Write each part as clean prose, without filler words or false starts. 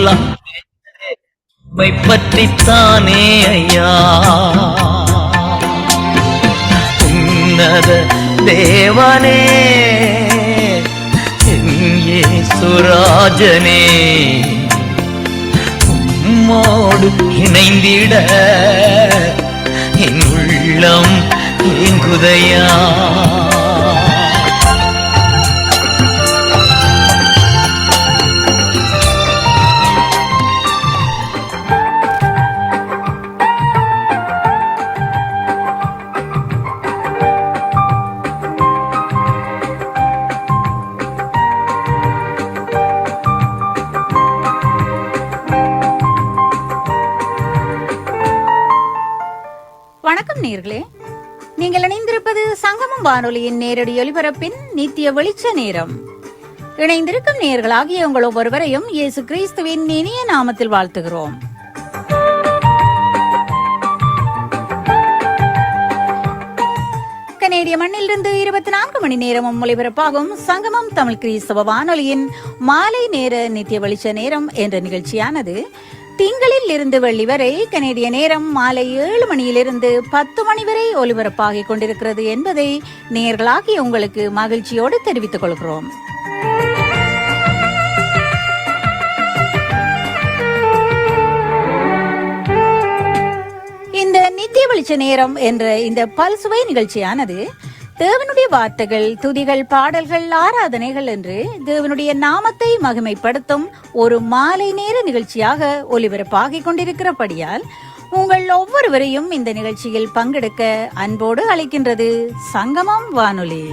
எல்லாம் பற்றித்தானே ஐயா. உன்னத தேவனே எங்கே சுராஜனே, உம்மோடு இணைந்திட என் உள்ளம் ஏங்குதையா. வணக்கம் நேயர்களே, நீங்கள் இணைந்திருப்பது சங்கமம் வானொலியின் நேரடி ஒலிபரப்பின் நித்திய வெளிச்ச நேரம். இணைந்திருக்கும் நேயர்களாகிய உங்கள் ஒவ்வொருவரையும் இயேசு கிறிஸ்துவின் இனிய நாமத்தில் வாழ்த்துகிறோம். கனேடிய மண்ணிலிருந்து 24 மணி நேரமும் ஒலிபரப்பாகும் சங்கமம் தமிழ் கிறிஸ்தவ வானொலியின் மாலை நேர நித்திய வெளிச்ச நேரம் என்ற நிகழ்ச்சியானது திங்களில் இருந்து வெள்ளி வரை கனேடிய நேரம் மாலை 7 மணியிலிருந்து 10 மணி வரை ஒலிபரப்பாகிக் கொண்டிருக்கிறது என்பதை நேயர்களாகி உங்களுக்கு மகிழ்ச்சியோடு தெரிவித்துக் கொள்கிறோம். இந்த நித்திய வெளிச்ச நேரம் என்ற இந்த பல்சுவை நிகழ்ச்சியானது தேவனுடைய வார்த்தைகள், துதிகள், பாடல்கள், ஆராதனைகள் என்று தேவனுடைய நாமத்தை மகிமைப்படுத்தும் ஒரு மாலை நேர நிகழ்ச்சியாக ஒலிபரப்பாகிக் கொண்டிருக்கிறபடியால் உங்கள் ஒவ்வொருவரையும் இந்த நிகழ்ச்சியில் பங்கெடுக்க அன்போடு அழைக்கின்றது சங்கமம் வானொலி.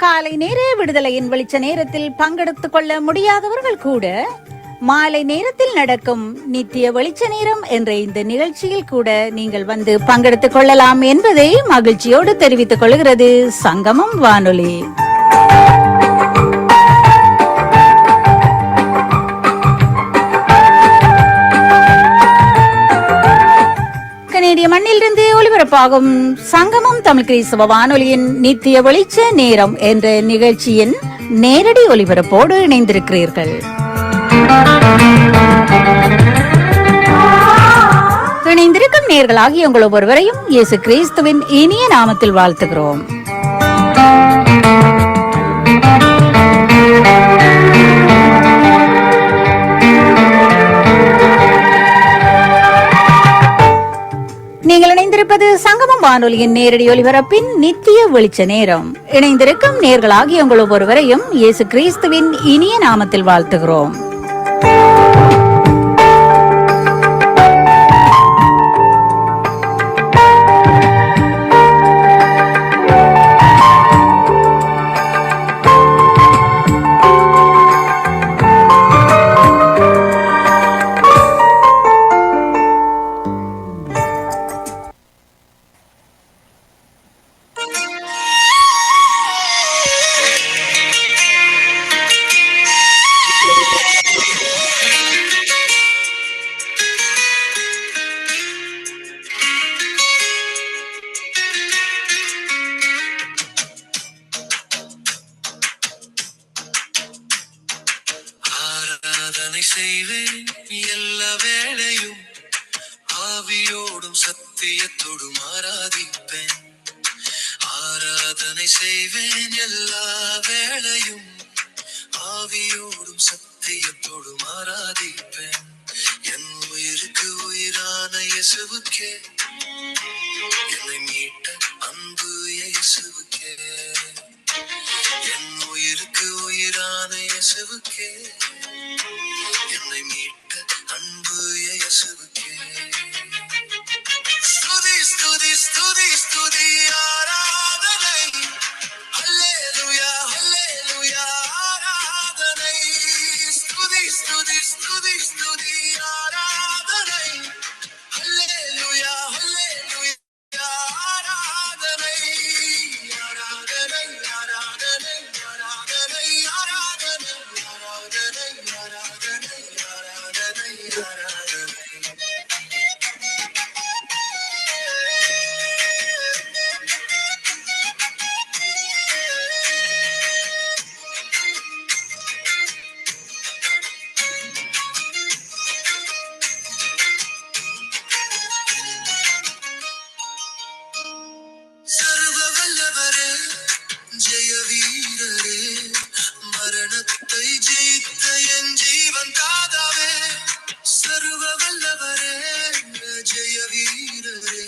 காலை நேர விடுதலையின் வெளிச்ச நேரத்தில் பங்கெடுத்துக் கொள்ள முடியாதவர்கள் கூட மாலை நேரத்தில் நடக்கும் நித்திய வெளிச்ச நேரம் என்ற இந்த நிகழ்ச்சியில் கூட நீங்கள் வந்து பங்கெடுத்துக் கொள்ளலாம் என்பதை மகிழ்ச்சியோடு தெரிவித்துக் கொள்கிறது சங்கமம் வானொலி. கனேடிய மண்ணிலிருந்து ஒலிபரப்பாகும் சங்கமம் தமிழ் கிறிஸ்தவ வானொலியின் நித்திய வெளிச்ச நேரம் என்ற நிகழ்ச்சியின் நேரடி ஒலிபரப்போடு இணைந்திருக்கிறீர்கள். இணைந்திருக்கும் நேயர்களாகிய உங்கள் ஒவ்வொருவரையும் இயேசு கிறிஸ்துவின் இனிய நாமத்தில் வாழ்த்துகிறோம். நீங்கள் இணைந்திருப்பது சங்கமம் வானொலியின் நேரடி ஒலிபரப்பின் நித்திய வெளிச்ச நேரம். இணைந்திருக்கும் நேயர்களாகிய உங்கள் ஒவ்வொருவரையும் இயேசு கிறிஸ்துவின் இனிய நாமத்தில் வாழ்த்துகிறோம். செய்வேன் எல்லா வேளையும், ஆவியோடும் சத்தியத்தோடும் ஆராதிப்பேன். ஆராதனை செய்வேன் எல்லா வேளையும், ஆவியோடும் சத்தியத்தோடும் ஆராதிப்பேன். என் உயிருக்கு உயிரான இயேசுவுக்கே, என்னை மீட்ட அன்பு இயேசுவுக்கே. என் உயிருக்கு உயிரான இயேசுவுக்கே, என்னை மீட்ட அன்பு இயேசுவுக்கே. ஸ்துதி ஸ்துதி ஸ்துதி ஸ்துதி ஆராதனை, அல்லேலூயா அல்லேலூயா ஆராதனை. ஸ்துதி ஸ்துதி ஸ்துதி ஸ்துதி ஆராதனை, அல்லேலூயா அல்லேலூயா ஆராதனை. ஆராதனை ஆராதனை ஆராதனை ஆராதனை ஆராதனை ஆராதனை ஆராதனை ஆராதனை. ஜெய வீரரே, மரணத்தை ஜெயித்த என் ஜீவன் தாதாவே, சர்வ வல்லவரே, ஜெய வீரரே,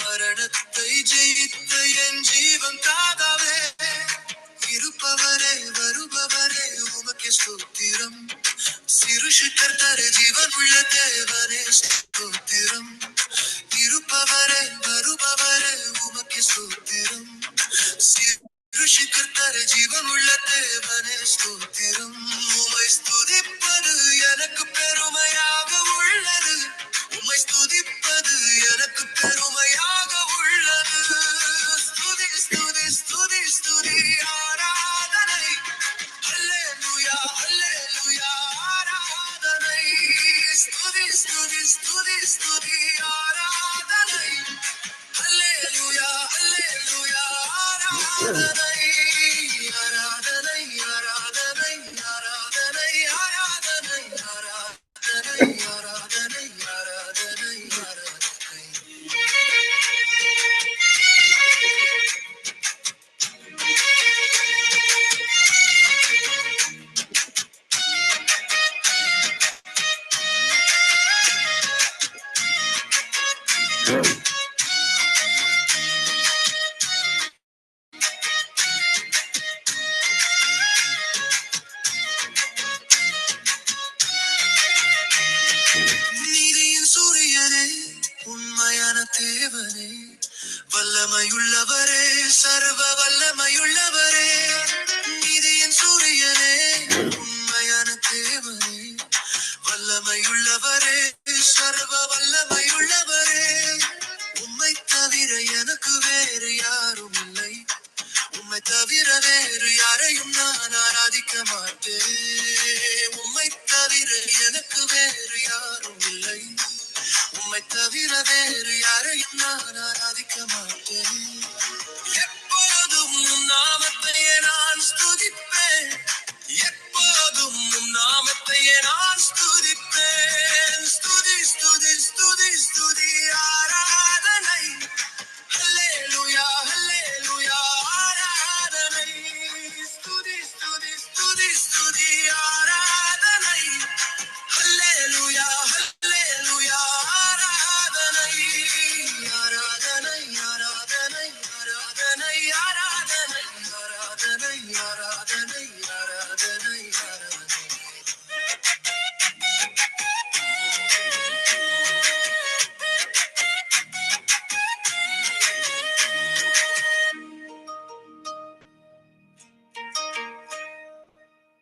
மரணத்தை ஜெயித்த என் ஜீவன் தாதாவே, இருப்பவரே வருபவரே உமக்கு ஸ்தோத்திரம், சிருஷிகர்த்தரே ஜீவன் உள்ள தேவனே ஸ்தோத்திரம், இருப்பவரே வருபவரே உமக்கு ஸ்தோத்திரம், சிருஷிகர்த்தரே ஜீவன் உள்ள தேவனே ஸ்தோத்திரம், உம்மை ஸ்துதிப்பது எனக்கு பெருமையாக உள்ளது, உம்மை ஸ்துதிப்பது எனக்கு பெருமையாக உள்ளது, ஸ்துதி ஸ்துதி ஸ்துதி ஸ்துதி ஆராதனை, அல்லேலூயா அல்லேலூயா ஆராதனை, ஸ்துதி ஸ்துதி ஸ்துதி ஸ்துதி ஆராதனை, அல்லேலூயா அல்லேலூயா ஆராதனை, ஆராதனை ஆராதனை ஆராதனை ஆராதனை ஆராதனை ஆராதனை ஆராதனை ஆராதனை. நீதியின் சூரியனே, உண்மையான தேவனே, வல்லமையுள்ளவரே, சர்வ வல்லமையுள்ளவரே, நீதியின் சூரியனே, உண்மையான தேவனே, வல்லமையுள்ளவரே, சர்வ வல்லமையுள்ளவரே, உம்மை தவிர எனக்கு வேறு யாரும் இல்லை, உம்மை தவிர வேறு யாரையும் நான் ஆராதிக்க மாட்டேன், உம்மை தவிர எனக்கு வேறு யாரும் இல்லை, உம்மை தவிர வேறு யாரையும் நான் ஆராதிக்க மாட்டேன், எப்போதும் உம் நாமத்தையே நான் ஸ்துதிப்பேன், எப்போதும் உம் நாமத்தையே நான் ஸ்துதிப்பேன், ஸ்துதி ஸ்துதி ஸ்துதி ஸ்துதி ஆராதனை, அல்லேலூயா அல்லேலூயா ஆராதனை, ஸ்துதி ஸ்துதி ஸ்துதி ஸ்துதி ஆராதனை, அல்லேலூயா அல்லேலூயா ஆராதனை, ஆராதனை ஆராதனை ஆராதனை ஆராதனை ஆராதனை ஆராதனை ஆராதனை ஆராதனை.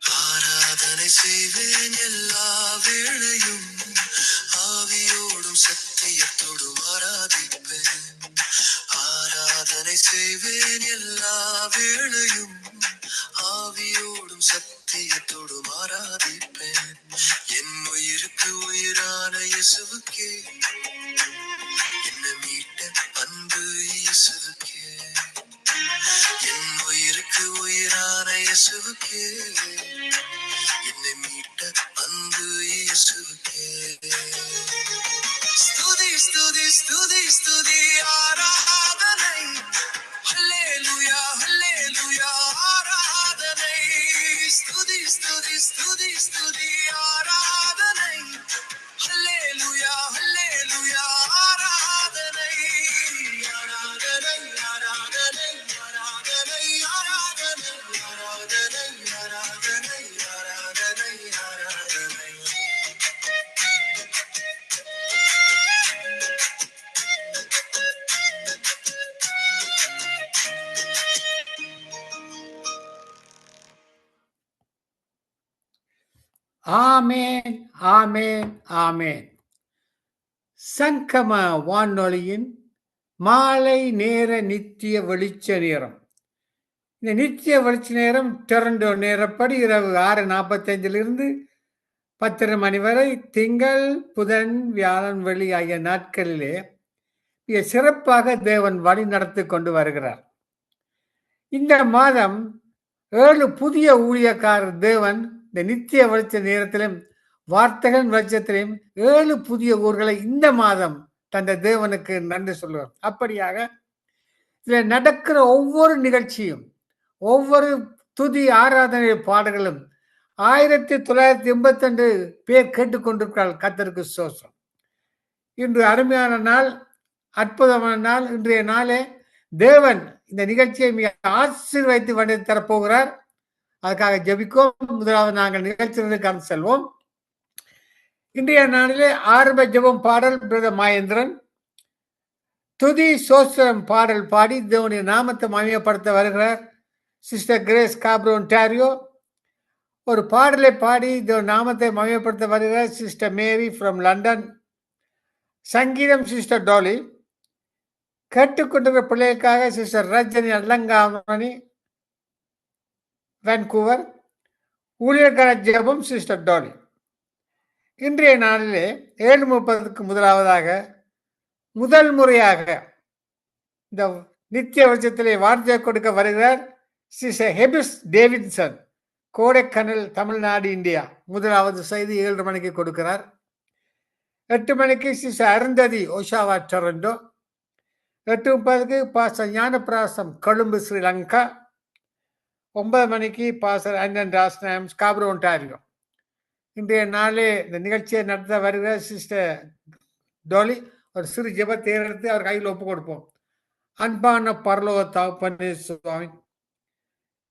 ஆராதனை செய்வேன் எல்லா வேளையும், ஆவியோடும் சத்தியத்தோடும் ஆராதிப்பேன், ஆராதனை செய்வேன் எல்லா வேளையும், ஆவியோடும் சத்தியத்தோடும் ஆராதிப்பேன், என் உயிருக்கு உயிரான இயேசுவுக்கே, என்னை மீட்ட அன்பு இயேசுவுக்கே, என் உயிருக்கு உயிரான இயேசுவுக்கே, என்னை மீட்ட அன்பு இயேசுவுக்கே, ஸ்துதி ஸ்துதி ஸ்துதி ஸ்துதி ஆராதனை, அல்லேலூயா அல்லேலூயா ஆராதனை, ஸ்துதி ஸ்துதி ஸ்துதி ஸ்துதி ஆராதனை, அல்லேலூயா அல்லேலூயா ஆராதனை, ஆராதனை ஆராதனை ஆராதனை ஆராதனை ஆராதனை ஆராதனை ஆராதனை ஆராதனை. ஆமேன் ஆமேன் ஆமேன். சங்கம வானொலியின் மாலை நேர நித்திய வெளிச்ச நேரம். இந்த நித்திய வெளிச்ச நேரம் டொரண்டோ நேரப்படி இரவு 6:45 10:30 மணி வரை திங்கள் புதன் வியாழன் வெள்ளி ஆகிய நாட்களிலே மிக சிறப்பாக தேவன் வழி நடத்தி கொண்டு வருகிறார். இந்த மாதம் 7 புதிய ஊழியக்காரர் தேவன் இந்த நித்திய வெளிச்ச நேரத்திலும் வார்த்தைகள் வெளிச்சத்திலும் 7 புதிய ஊர்களை இந்த மாதம் தந்த தேவனுக்கு நன்றி சொல்லுவார். அப்படியாக இதில் நடக்கிற ஒவ்வொரு நிகழ்ச்சியும் ஒவ்வொரு துதி ஆராதனை பாடல்களும் 1982 பேர் கேட்டுக்கொண்டிருக்கிறார்கள். கர்த்தருக்கு ஸ்தோத்திரம். இன்று அருமையான நாள், அற்புதமான நாள். இன்றைய நாளே தேவன் இந்த நிகழ்ச்சியை மிக ஆசீர்வதித்து வழி தரப்போகிறார். அதுக்காக ஜெபிக்கோம். முதலாவது நாங்கள் நிகழ்ச்சிகளுக்கு கடந்து செல்வோம். இன்றைய நாளிலே ஆரம்ப ஜெபம் பாடல் பிரதர் மகேந்திரன், துதி சோஸ்திரம் பாடல் பாடி தேவனுடைய நாமத்தை மகிமைப்படுத்த வருகிறார் சிஸ்டர் கிரேஸ் காப்ரோ ஒன்டாரியோ. ஒரு பாடலை பாடி தேவன் நாமத்தை மகிமைப்படுத்த வருகிறார் சிஸ்டர் மேரி ஃப்ரம் லண்டன். சங்கீதம் சிஸ்டர் டாலி. கேட்டுக்கொண்டிருக்கிற பிள்ளைகளுக்காக சிஸ்டர் ரஜினி அல்லங்காமணி வான்கூவர். ஊழியர்கார ஜெபம் சிஸ்டர் டாலி. இன்றைய நாளிலே 7:30 முதலாவதாக முதல் முறையாக இந்த நித்திய வருஷத்திலே வார்த்தை கொடுக்க வருகிறார் சிஸ்டர் ஹெபிஸ் டேவிட்சன், கோடைக்கனல், தமிழ்நாடு, இந்தியா. முதலாவது செய்தி 7 மணிக்கு கொடுக்கிறார். 8 மணிக்கு sister Arundhati, Oshawa, Toronto. 8:30 pastor ஞானப்பிராசம், கொழும்பு, ஸ்ரீலங்கா. 9 மணிக்கு பாஸ்டர் அண்ணன் ராஸ்நாம், ஸ்காப்ரோ, ஒன்டாரியோ. இன்றைய நாளே இந்த நிகழ்ச்சியை நடத்த வருகிற சிஸ்டர் டோலி ஒரு சிறு ஜெபத்தை எடுத்து அவர் கையில் ஒப்பு கொடுப்போம். அன்பான பரலோக தகப்பனே சுவாமி,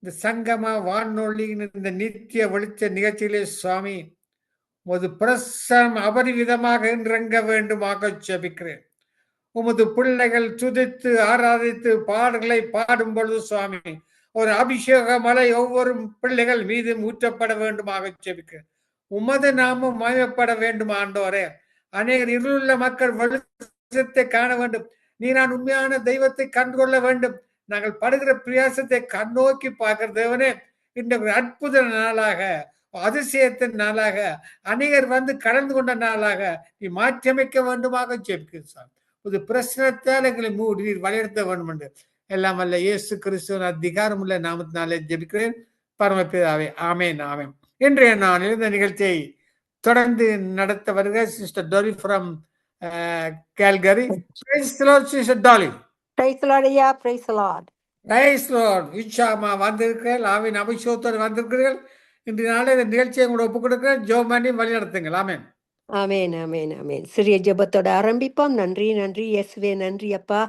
இந்த சங்கம வானொலியின் இந்த நித்திய வெளிச்ச நிகழ்ச்சியிலே சுவாமி, உமது பிரசனம் அபரிவிதமாக இறங்க வேண்டுமாக ஜெபிக்கிறேன். உமது பிள்ளைகள் துதித்து ஆராதித்து பாடல்களை பாடும் பொழுது சுவாமி, ஒரு அபிஷேக மலை ஒவ்வொரு பிள்ளைகள் மீதும் ஊற்றப்பட வேண்டுமாக ஜெபிக்கிறேன். உமது நாமம் மகிமைப்பட வேண்டும் ஆண்டவரே. அநேகர் இருளுள்ள மக்கள் வெளிச்சத்தை காண வேண்டும். நீ நான் உண்மையான தெய்வத்தை கண்டுகொள்ள வேண்டும். நாங்கள் படுகிற பிரயாசத்தை கண்ணோக்கி பார்க்கிற தேவனே, இந்த அற்புத நாளாக, அதிசயத்தின் நாளாக, அநேகர் வந்து கலந்து கொண்ட நாளாக நீ மாற்றியமைக்க வேண்டுமாக ஜெபிக்கிறேன். ஒரு பிரச்சனத்தால் எங்களை மூடி நீர் வலியுறுத்த வேண்டும் என்று எல்லாம் அல்ல இயேசு கிறிஸ்துவின் அதிகாரம் உள்ள நாமத்தினாலே ஜெபிக்கிறேன் பரமபிதாவே. ஆமேன், ஆமேன். இன்றைய நாளில் இந்த நிகழ்ச்சியை தொடர்ந்து நடத்த வருகிற sister Dolly from Calgary. Praise the Lord sister Dolly. Praise the Lord ஐயா. Praise the Lord. Praise the Lord. உற்சாகமா வந்திருக்கிறீர்கள், ஆவின் அபிஷேகத்தோடு வந்திருக்கிறீர்கள். இன்றைய நாளில் இந்த நிகழ்ச்சியை கூட ஒப்புக் கொடுக்கிறேன். ஜெபம் பண்ணி வழி நடத்துங்கள். ஆமேன், ஆமேன், ஆமேன், ஆமேன். சிறிய ஜெபத்தோட ஆரம்பிப்போம். நன்றி, நன்றி இயேசுவே, நன்றி அப்பா.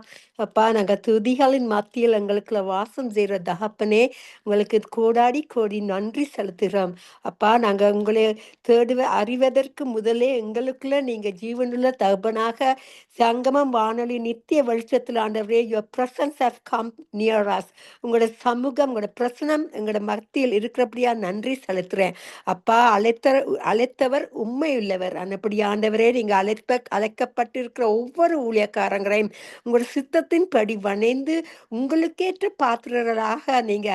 அப்பா, நாங்கள் துதிகளின் மத்தியில் எங்களுக்குள்ள வாசம் செய்கிற தகப்பனே, உங்களுக்கு கோடாடி கோடி நன்றி செலுத்துகிறோம் அப்பா. நாங்கள் உங்களை அறிவதற்கு முதலே எங்களுக்குள்ள நீங்கள் ஜீவனுள்ள தகப்பனாக சங்கமம் வானொலி நித்திய வெளிச்சத்தில் ஆண்டவரே, your presence have come near us. உங்களோட சமூகம், உங்களோட பிரசனம் எங்களோட மத்தியில் இருக்கிறபடியா நன்றி செலுத்துகிறேன் அப்பா. அழைத்தவர் உண்மை உள்ளவர். அப்படி ஆண்டவரே, நீங்க அழைக்கப்பட்டிருக்கிற ஒவ்வொரு ஊழியக்காரங்களையும் உங்களோட சித்தத்தின்படி வணைந்து உங்களுக்கேற்ற பாத்திரர்களாக நீங்க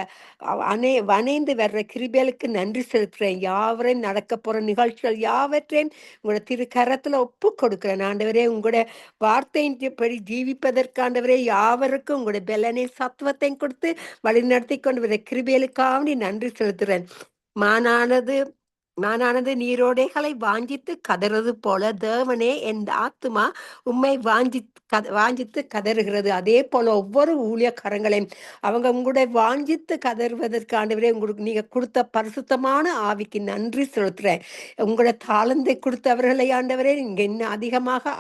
வணைந்து வர்ற கிருபைகளுக்கு நன்றி செலுத்துறேன். யாவரையும் நடக்க போற நிகழ்ச்சிகள் யாவற்றையும் உங்களோட திருக்கரத்துல ஒப்பு கொடுக்கிறேன் ஆண்டவரே. உங்களோட வார்த்தையின்படி ஜீவிப்பதற்காண்டவரே யாவருக்கும் உங்களோட பலனை சத்துவத்தையும் கொடுத்து வழி நடத்தி கொண்டு வர கிருபைகளுக்காக நன்றி செலுத்துறேன். மானானது நீரோடைகளை வாஞ்சித்து கதறது போல தேவனே, என் ஆத்துமா உம்மை வாஞ்சித்து கதறுகிறது. அதே போல ஒவ்வொரு ஊழியக்காரங்களையும் அவங்க உங்களுடைய வாஞ்சித்து கதறுவதற்காண்டவரே உங்களுக்கு நீங்க கொடுத்த பரிசுத்தமான ஆவிக்கு நன்றி செலுத்துறேன். உங்களோட தாளந்தை கொடுத்தவர்களை ஆண்டவரே நீங்க இன்னும் அதிகமாக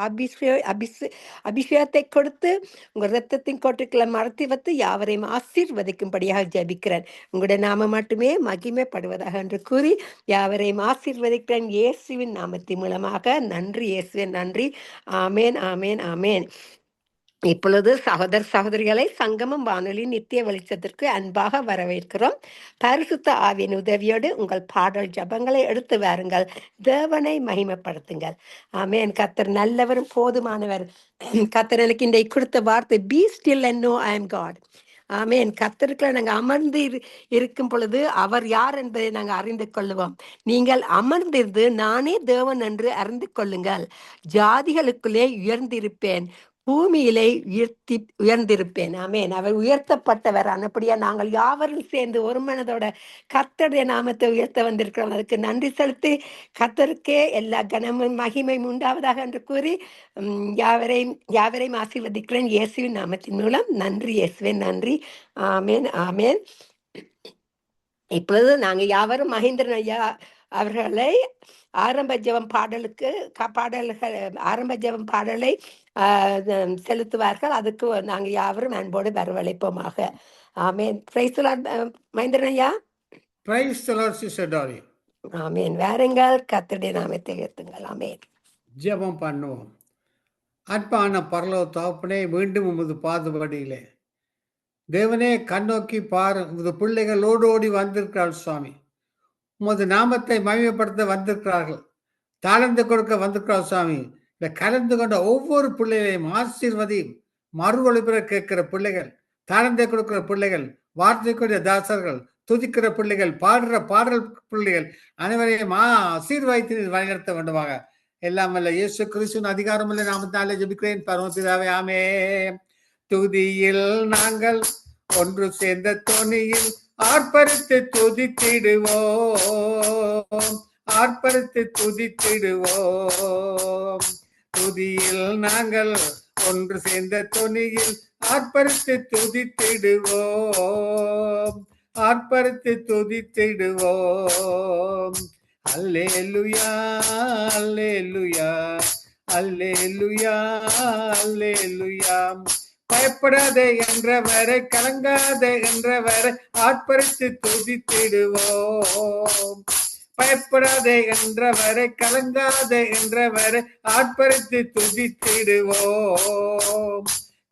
அபிஷேகத்தை கொடுத்து உங்க இரத்தத்தின் கோட்டுக்களை மறைத்து வைத்து யாவரையும் ஆசீர்வதிக்கும்படியாக ஜெபிக்கிறேன். உங்களுடைய நாம மட்டுமே மகிமைப்படுவதாக என்று கூறி யாவரையும் ஆசீர்வதிக்கிறேன் இயேசுவின் நாமத்தின் மூலமாக. நன்றி இயேசுவின் நன்றி. ஆமேன், ஆமேன், ஆமேன். இப்பொழுது சகோதரிகளை சங்கமம் வானொலி நித்திய வெளிச்சத்திற்கு அன்பாக வரவேற்கிறோம். பரிசுத்த ஆவியின் உதவியோடு உங்கள் பாடல் ஜபங்களை எடுத்து வாருங்கள். தேவனை மகிமைப்படுத்துங்கள். ஆமேன். கர்த்தர் நல்லவரும் போதுமானவர். கர்த்தர் எனக்கு இன்றைக்கு கொடுத்த வார்த்தை, be still and know I am God. ஆமேன். கர்த்தருக்குள்ள நாங்கள் அமர்ந்து இருக்கும் பொழுது அவர் யார் என்பதை நாங்கள் அறிந்து கொள்ளுவோம். நீங்கள் அமர்ந்திருந்து நானே தேவன் என்று அறிந்து கொள்ளுங்கள். ஜாதிகளுக்குள்ளே உயர்ந்திருப்பேன், பூமியிலே உயர்ந்திருப்பேன். ஆமேன். அவர் உயர்த்தப்பட்டவர். அப்படியா நாங்கள் யாவரும் சேர்ந்து ஒரு மனதோட கர்த்தருடைய நாமத்தை உயர்த்த வந்திருக்கிறோம். அதுக்கு நன்றி செலுத்தி கர்த்தருக்கே எல்லா கனமும் மகிமையும் உண்டாவதாக என்று கூறி யாவரையும் ஆசீர்வதிக்கிறேன் இயேசுவின் நாமத்தின் மூலம். நன்றி இயேசுவே, நன்றி. ஆமேன், ஆமேன். இப்பொழுது நாங்கள் யாவரும் மகேந்திரன் ஐயா அவர்களை ஆரம்ப ஜெபம் பாடலுக்கு பாடல்கள் ஆரம்ப ஜெபம் பாடலை செலுத்துவார்கள். அதுக்கு நாங்கள் யாவரும் அன்போடு வரவழைப்போமாக. ஆமேன். Praise the Lord. மகேந்திரன் ஐயா. Praise the Lord sister Dolly. ஆமேன். வேறுங்கள் கர்த்தருடைய நாமத்தை உயர்த்துங்கள். ஆமேன். ஜெபம் பண்ணுவோம். அன்பான பரலோக தகப்பனே, மீண்டும் உமது பாதபடியிலே தேவனே கண்ணோக்கி பாரு. உமது பிள்ளைகள் ஓடோடி வந்திருக்கிறார்கள் சுவாமி. உமது நாமத்தை மகிமைப்படுத்த வந்திருக்கிறார்கள். தாளந்து கொடுக்க வந்திருக்கிறார் சுவாமி. இந்த கலந்து கொண்ட ஒவ்வொரு பிள்ளைகளையும் ஆசீர்வதியும். மறு ஒளிபர கேட்கிற பிள்ளைகள், தாளந்தை கொடுக்கிற பிள்ளைகள், வார்த்தைக்குரிய தாசர்கள், துதிக்கிற பிள்ளைகள், பாடுற பாடல் பிள்ளைகள் அனைவரையும் ஆசீர்வதித்து வழிநடத்த வேண்டுமாக. எல்லாம் அல்ல இயேசு கிறிஸ்துவின் அதிகாரமுள்ள நாமத்தாலே ஜெபிக்கிறேன் பரமபிதாவே, ஆமென். துதியில் நாங்கள் ஒன்று சேர்ந்த தொனியில் ஆர்ப்பரித்து துதித்திடுவோம், ஆர்ப்பரித்து துதித்திடுவோம். துதியில் நாங்கள் ஒன்று சேர்ந்த தொனியில் ஆர்ப்பரித்து துதித்திடுவோம், ஆர்ப்பரித்து துதித்திடுவோம். அல்லேலூயா அல்லேலூயா அல்லேலூயா அல்லேலூயா. பயப்படாதே என்றவரை, கலங்காதே என்றவரை ஆர்ப்பரித்து துதித்திடுவோம். பயப்படாதே என்றவரை, கலங்காதே என்றவரை ஆர்ப்பரித்து துதித்திடுவோம்.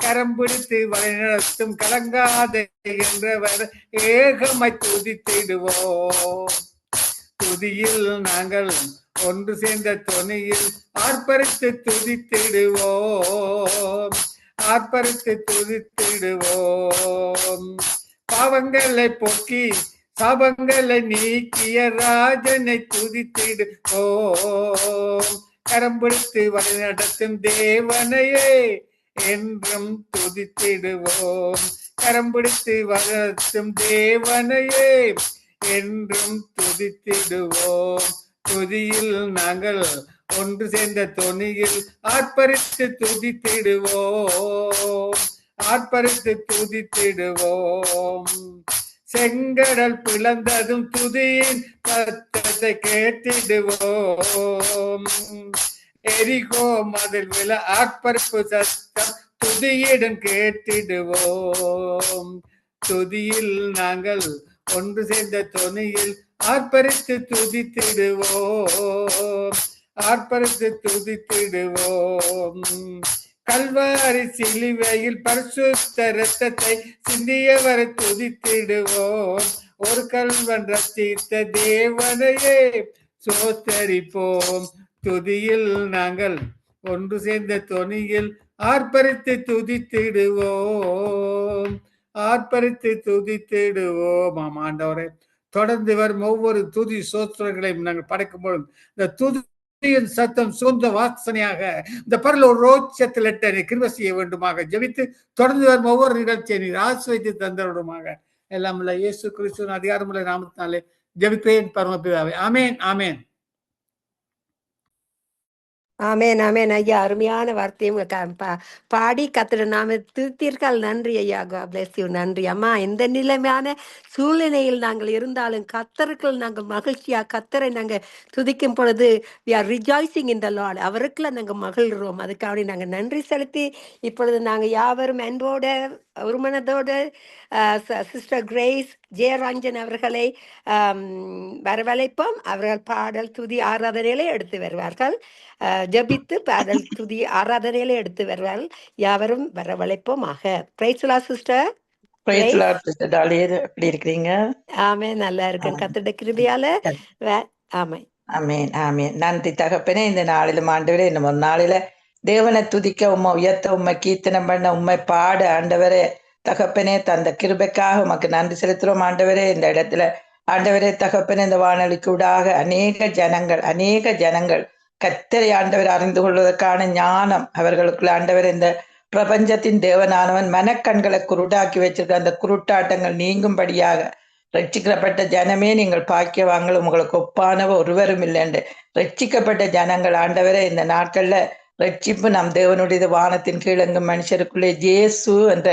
கரம் பிடித்து வழிநடத்தும் கலங்காதே என்றவரை ஏகமாய் துதித்திடுவோம். துதியில் நாங்கள் ஒன்று சேர்ந்த தொனியில் ஆர்ப்பரித்து துதித்திடுவோம், ஆர்ப்பரித்து துதித்திடுவோம். பாவங்களை போக்கி சாபங்களை நீக்கிய ராஜனை துதித்திடுவோம். கரம் பிடித்து வழிநடத்தும் தேவனையே என்றும் துதித்திடுவோம். கரம் பிடித்து வழிநடத்தும் தேவனையே என்றும் துதித்திடுவோம். துதியில் நாங்கள் ஒன்று சேர்ந்த தொனியில் ஆர்ப்பரித்து துதித்திடுவோம், ஆர்ப்பரித்து துதித்திடுவோம். செங்கடல் பிளந்ததும் துதியின் சத்தத்தை கேட்டிடுவோம். எரிகோ மதில் விழ ஆர்ப்பரிப்பு சத்தம் துதியிடம் கேட்டிடுவோம். துதியில் நாங்கள் ஒன்று சேர்ந்த தொனியில் ஆர்ப்பரித்து துதித்திடுவோம், ஆர்ப்பரித்து துதித்திடுவோம். கல்வாரி சிலுவையில் பரிசுத்த இரத்தத்தை சிந்தியவரை துதித்திடுவோம். ஒரு கல்வன் ரட்சித்த தேவனையே சோத்தரிப்போம். துதியில் நாங்கள் ஒன்று சேர்ந்த தொனியில் ஆர்ப்பரித்து துதித்திடுவோம், ஆர்ப்பரித்து துதித்திடுவோம். ஆண்டவரே, தொடர்ந்து வரும் ஒவ்வொரு துதி சோத்திரங்களையும் நாங்கள் படைக்கும்போது இந்த துதியின் சத்தம் சொந்த வாசனையாக இந்த பரலோக ரோட்சத்தில் எட்ட கிருபை செய்ய வேண்டுமாக ஜெபித்து தொடர்ந்து வரும் ஒவ்வொரு நிகழ்ச்சியை நீர் ஆசிர்வதித்து தந்தருடுமாக. எல்லாம் உள்ள இயேசு கிறிஸ்துவின் அதிகாரமுள்ள நாமத்தினாலே ஜெபிக்கிறேன் பரமபிதாவே, ஆமேன் ஆமேன். ஆமேன் ஆமேன் ஐயா. அருமையான வார்த்தையும் பாடி கர்த்தருடைய நாமத்தை துதித்தீர்கள். நன்றி ஐயா. God bless you. நன்றி அம்மா. எந்த நிலைமையான சூழ்நிலையில் நாங்கள் இருந்தாலும் கர்த்தருக்குள் நாங்கள் மகிழ்ச்சியா கர்த்தரை நாங்கள் துதிக்கும் பொழுது we are rejoicing in the Lord. அவருக்குள்ள நாங்கள் மகிழ்கிறோம். அதுக்காக நாங்கள் நன்றி செலுத்தி இப்பொழுது நாங்கள் யாவரும் அன்போட ஒரு மனதோடு சிஸ்டர் கிரேஸ் ஜெயராஞ்சன் அவர்களை வரவழைப்போம். அவர்கள் பாடல் துதி ஆராதனையிலே எடுத்து வருவார்கள். ஜபித்து பாடல் துதி ஆராதனையிலே எடுத்து வருவார்கள். யாவரும் வரவழைப்போமாக. Praise the Lord sister. Praise the Lord sister Dolly. எப்படி இருக்கீங்க? ஆமென், நல்லா இருக்கேன் கர்த்தருடைய கிருபையால. ஆமென் ஆமென் ஆமென். நன்றி தகப்பனே. இந்த நாளிலும் ஆண்டவரே, இன்னும் ஒரு நாளில தேவனை துதிக்க, உம்மை உயர்த்த, உம்மை கீர்த்தனம் பண்ண, உம்மை பாட ஆண்டவரே தகப்பனே தந்த கிருபைக்காக உமக்கு நன்றி செலுத்துறோம் ஆண்டவரே. இந்த இடத்துல ஆண்டவரே தகப்பனே, இந்த வானொலிக்கு ஊடாக அநேக ஜனங்கள் கர்த்தரை ஆண்டவர் அறிந்து கொள்வதற்கான ஞானம் அவர்களுக்குள்ள ஆண்டவர் இந்த பிரபஞ்சத்தின் தேவனானவன் மனக்கண்களை குருடாக்கி வச்சிருக்க அந்த குருட்டாட்டங்கள் நீங்கும்படியாக ரட்சிக்கப்பட்ட ஜனமே நீங்கள் பாக்கியவாங்கள், உங்களுக்கு ஒப்பானவ ஒருவரும் இல்லைண்டு ரட்சிக்கப்பட்ட ஜனங்கள் ஆண்டவரே இந்த நாட்கள்ல ரட்சிப்பு நம் தேவனுடைய வானத்தின் கீழங்கும் மனுஷருக்குள்ளே இயேசு என்ற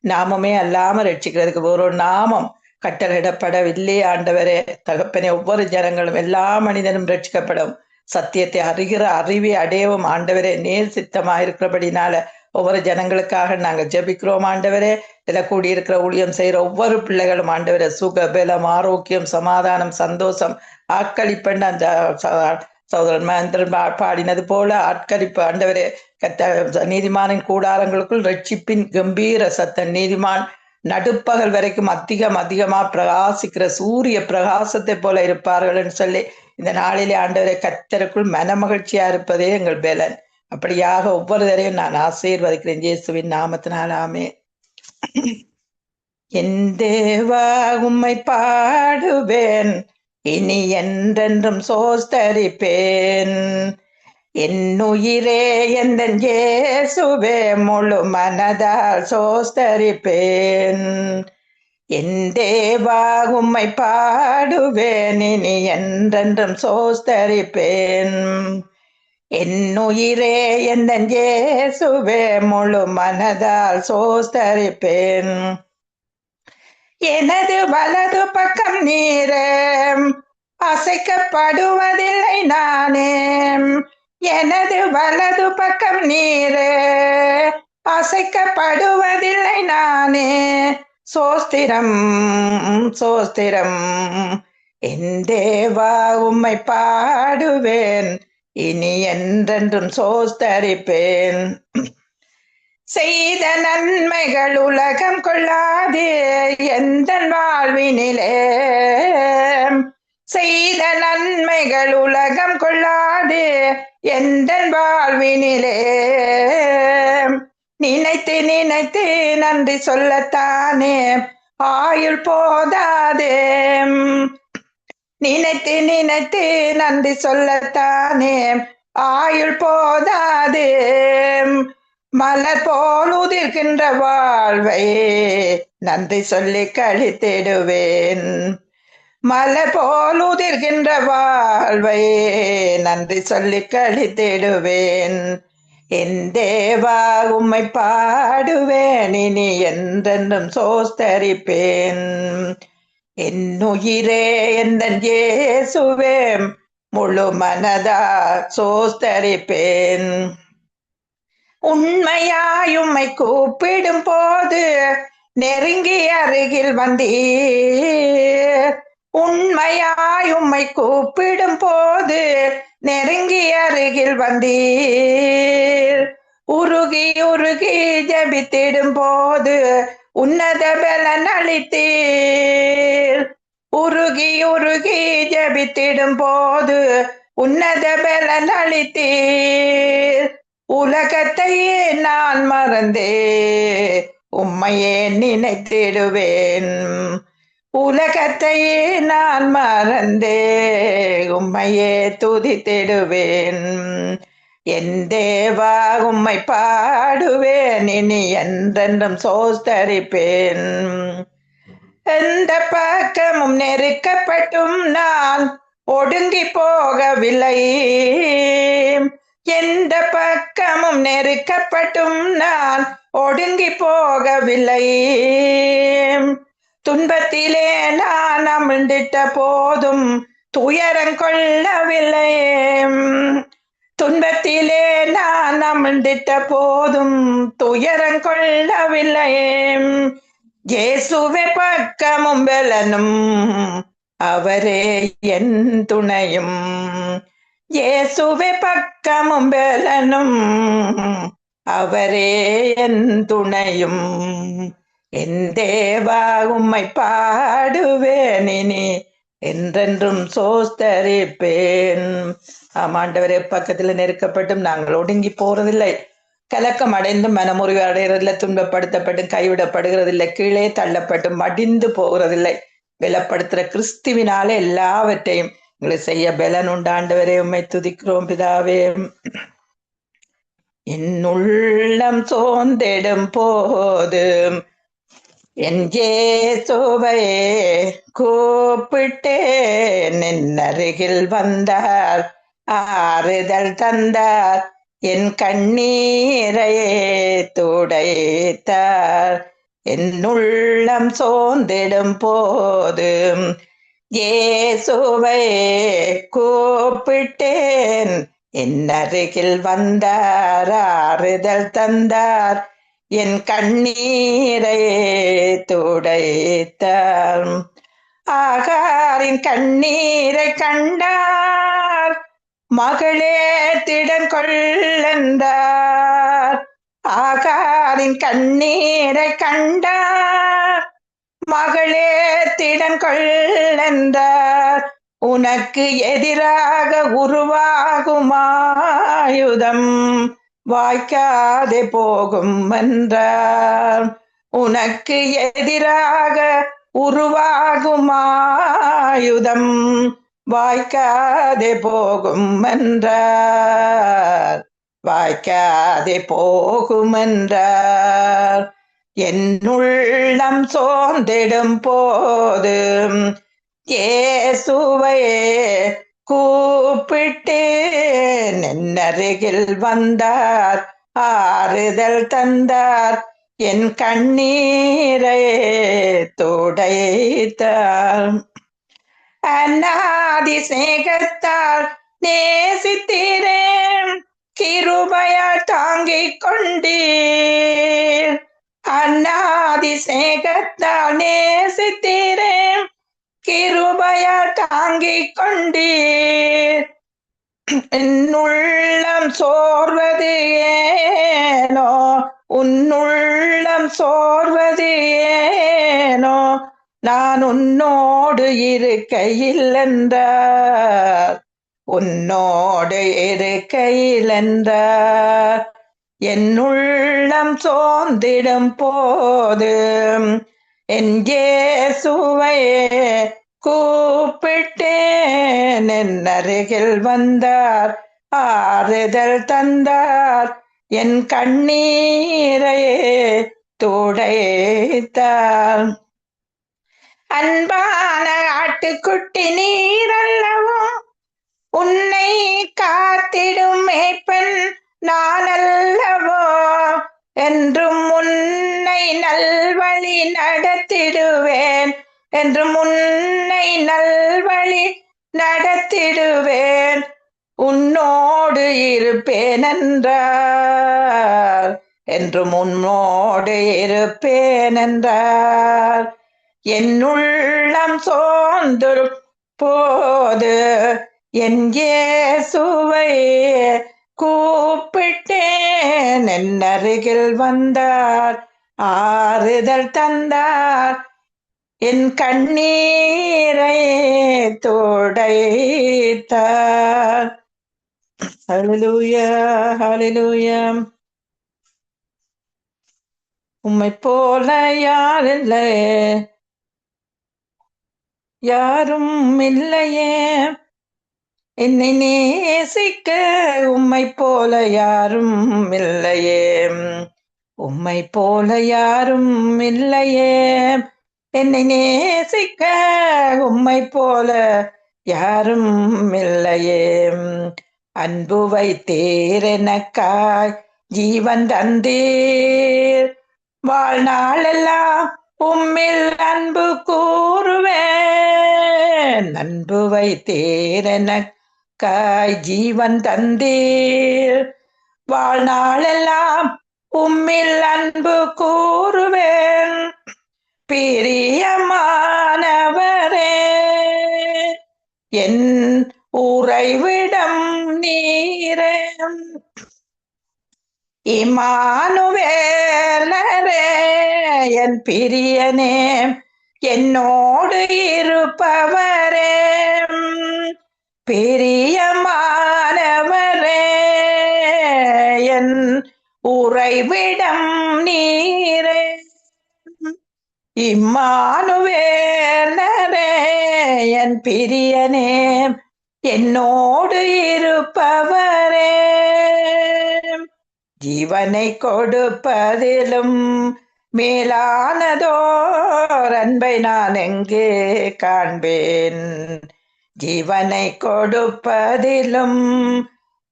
நாமமே அல்லாம ரட்சிக்கிறதுக்கு ஒரு நாமம் கட்டளையிடப்படவில்லை ஆண்டவரே. தகப்பனே, ஒவ்வொரு ஜனங்களும் எல்லா மனிதனும் ரட்சிக்கப்படும், சத்தியத்தை அறிகிற அறிவை அடையவும் ஆண்டவரே நேர் சித்தமாயிருக்கிறபடினால ஒவ்வொரு ஜனங்களுக்காக நாங்கள் ஜெபிக்கிறோம் ஆண்டவரே. இதில் கூடியிருக்கிற ஊழியம் செய்கிற ஒவ்வொரு பிள்ளைகளும் ஆண்டவரே சுக பலம் ஆரோக்கியம் சமாதானம் சந்தோஷம் ஆட்களிப்பெண் அந்த சகோதரன் மகேந்திரன் பாடினது போல ஆட்களிப்பு ஆண்டவரே. நீதிமானின் கூடாரங்களுக்குள் ரட்சிப்பின் கம்பீர சத்தம், நீதிமான் நடுப்பகல் வரைக்கும் அதிகமா பிரகாசிக்கிற சூரிய பிரகாசத்தை போல இருப்பார்கள் என்று சொல்லி இந்த நாளிலே ஆண்டவரை கர்த்தருக்குள் மனமகிழ்ச்சியா இருப்பதே எங்கள் பேலன். அப்படியாக ஒவ்வொருவரையும் நான் ஆசீர்வதிக்கிறேன் இயேசுவின் நாமத்தினால், ஆமென். என் தேவா உம்மை பாடுவேன், இனி என்றென்றும் சோஸ்தரிப்பேன். என் உயிரே எந்தன் இயேசுவே முழு மனதால் சோஸ்தரிப்பேன். என் தேவா உம்மை பாடுவேன், இனி என்றென்றும் சோஸ்தரிப்பேன். என் உயிரே எந்தன் இயேசுவே முழு மனதால் சோஸ்தரிப்பேன். எனது வலது பக்கம் நீரே, அசைக்கப்படுவதில்லை நானே. எனது வலது பக்கம் நீரே, அசைக்கப்படுவதில்லை நானே. சோஸ்திரம் சோஸ்திரம் என் தேவா உம்மை பாடுவேன், இனி என்றென்றும் சோஸ்தரிப்பேன். செய்த நன்மைகள் உலகம் கொள்ளாதே எந்த வாழ்வினிலே. செய்த நன்மைகள் உலகம் கொள்ளாதே எந்த வாழ்வினிலே. நினைத்து நினைத்து நன்றி சொல்லத்தானே ஆயுள் போதாதே. நினைத்து நினைத்து நன்றி சொல்லத்தானே ஆயுள் போதாதே. மலர் போல் உதிர்கின்ற வாழ்வை நன்றி சொல்லி கழித்திடுவேன். மலர் போல் உதிர்கின்ற வாழ்வை நன்றி சொல்லி கழித்திடுவேன். என் தேவா உம்மை பாடுவேன், இனி என்றென்றும் சோஸ்தரிப்பேன். என் உயிரே எந்தன் இயேசுவே முழு மனதா சோஸ்தரிப்பேன். உண்மையாய் உம்மை கூப்பிடும் போது நெருங்கி அருகில் வந்தீர். உண்மையாய் உம்மை கூப்பிடும் போது நெருங்கி அருகில் வந்தீர். உருகி உருகி ஜெபித்திடும் போது உன்னத பலன் அளித்தீர். உருகி உருகி ஜெபித்திடும் போது உன்னத பலன் அளித்தீர். உலகத்தையே நான் மறந்தே உம்மையே நினைத்திடுவேன். உலகத்தையே நான் மறந்தே உம்மையே துதித்திடுவேன். என் தேவா உம்மை பாடுவேன், இனி என்றென்றும் சோஸ்தரிப்பேன். எந்த பக்கமும் நெருக்கப்பட்டும் நான் ஒடுங்கி போகவில்லை. எந்த பக்கமும் நெருக்கப்பட்டும் நான் ஒடுங்கி போகவில்லை. துன்பத்திலே நான் அமிழ்ந்திட்ட போதும் துயரம் கொள்ளவில்லை. துன்பத்திலே நான் அமிழ்ந்திட்ட போதும் துயரம் கொள்ளவில்லை. இயேசுவே பக்கமும் பலனும் அவரே என் துணையும். இயேசுவே பக்கமும் பலனும் அவரே என் துணையும். என் தேவா உம்மை பாடுவேன், இனி என்றென்றும் சோஸ்தரிப்பேன். ஆமாண்டவரே, பக்கத்துல நெருக்கப்பட்டும் நாங்கள் ஒடுங்கி போறதில்லை. கலக்கம் அடைந்தும் மனமுறிவு அடைகிறதில்லை. துன்பப்படுத்தப்பட்டும் கைவிடப்படுகிறதில்லை. கீழே தள்ளப்பட்டும் மடிந்து போகிறதில்லை. பலப்படுத்துற கிறிஸ்துவினாலே எல்லாவற்றையும் எங்களை செய்ய பலன் உண்டாண்டவரே, உம்மை துதிக்கிறோம் பிதாவே. என் உள்ளம் சோர்ந்திடும் போது என் இயேசுவை கூப்பிட்டேன். என் அருகில் வந்தார், ஆறுதல் தந்தார், என் கண்ணீரை துடைத்தார். என் உள்ளம் சோர்ந்திடும் போது இயேசுவை கூப்பிட்டேன். என் அருகில் வந்தார், ஆறுதல் தந்தார், என் கண்ணீரை துடைத்தார். ஆகாரின் கண்ணீரை கண்டார், மகளே திடன் கொள்ளென்றார். ஆகாரின் கண்ணீரை கண்டார், மகளே திடன் கொள்ளென்றார். உனக்கு எதிராக உருவாகும் ஆயுதம் வாய்க்காதே போகும் என்றார். உனக்கு எதிராக உருவாகும் ஆயுதம் வாய்க்காதே போகும் என்றார். வாய்க்காதே போகும் என்றார். என் உள்ளம் சோர்ந்திடும் போது இயேசுவை கூப்பிட்டேன். என் அருகில் வந்தார், ஆறுதல் தந்தார், என் கண்ணீரை துடைத்தார். அநாதி சிநேகத்தால் நேசித்தீரேன், கிருபையால் தாங்கிக் கொண்டீர். அநாதி சிநேகத்தால் நேசித்தீரேன், கிருபையால் தாங்கிக் கொண்டீர். என் உள்ளம் சோர்வது ஏனோ, உன்னுள்ளம் சோர்வது ஏனோ, நான் உன்னோடு இருக்கையில் என்றார். உன்னோடு இருக்கையில் என்றார். என் உள்ளம் சோர்ந்திடும் போது என் இயேசுவை கூப்பிட்டேன். என் அருகில் வந்தார், ஆறுதல் தந்தார், என் கண்ணீரை துடைத்தார். அன்பான ஆட்டுக்குட்டி நீரல்லவோ, உன்னை காத்திடும் மேய்ப்பன் நான் அல்லவோ, என்றும் உன்னை நல்வழி நடத்திடுவேன், என்றும் உன்னை நல்வழி நடத்திடுவேன், உன்னோடு இருப்பேன் என்றார். என்றும் உன்னோடு இருப்பேன் என்றார். என் உள்ளம் சோர்ந்து போது என் இயேசுவை கூப்பிட்டேன். என் அருகில் வந்தார், ஆறுதல் தந்தார், என் கண்ணீரை துடைத்தார். ஹல்லேலூயா, ஹல்லேலூயா. உம்மை போல யாரில்லை, யாரும் இல்லையே. என்னை நேசிக்க உம்மை போல யாரும் இல்லையே. உம்மை போல யாரும் இல்லையே. என்னை நேசிக்க உம்மை போல யாரும் இல்லையே. அன்பு வைத்தீர் எனக்காய், ஜீவன் தந்தீர், வாழ்நாளெல்லாம் உம்மில் அன்பு கூறுவேன். அன்பு வைத்தீர் எனக்காய், ஜீவன் தந்தீர், வாழ்நாளெல்லாம் உம்மில் அன்பு கூறுவேன். பிரியமானவரே, என் உறைவிடம் நீரே. இம்மானுவேலரே, என் பிரியனே, என்னோடு இருப்பவரே. பிரியமானவரே, என் உறைவிடம் நீரே. இம்மானுவேலரே, என் பிரியனே, என்னோடு இருப்பவரே. ஜீவனை கொடுப்பதிலும் மேலானதோர் அன்பை நான் எங்கே காண்பேன். ஜீவனை கொடுப்பதிலும்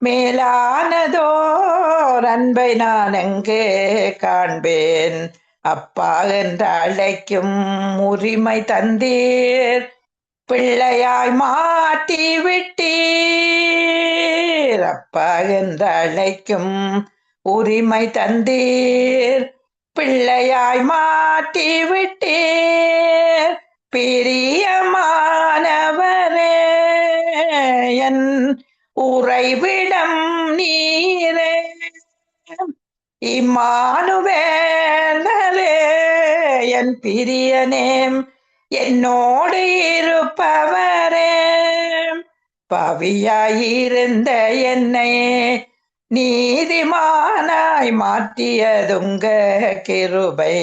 மேலானதோர் அன்பை நான் எங்கே காண்பேன். அப்பா என்று அழைக்கும் உரிமை தந்தீர், பிள்ளையாய் மாற்றி விட்டீர். அப்பா என்று அழைக்கும் உரிமை தந்தீர், பிள்ளையாய் மாற்றி விட்டீர். பிரியமானவரே, என் உறைவிடம் நீரே. இம்மானுவேலரே, என் பிரியனேம், என்னோடு இருப்பவரே. பாவியாயிருந்த என்னை நீதிமானாய் மாற்றியதுங்க கிருபை.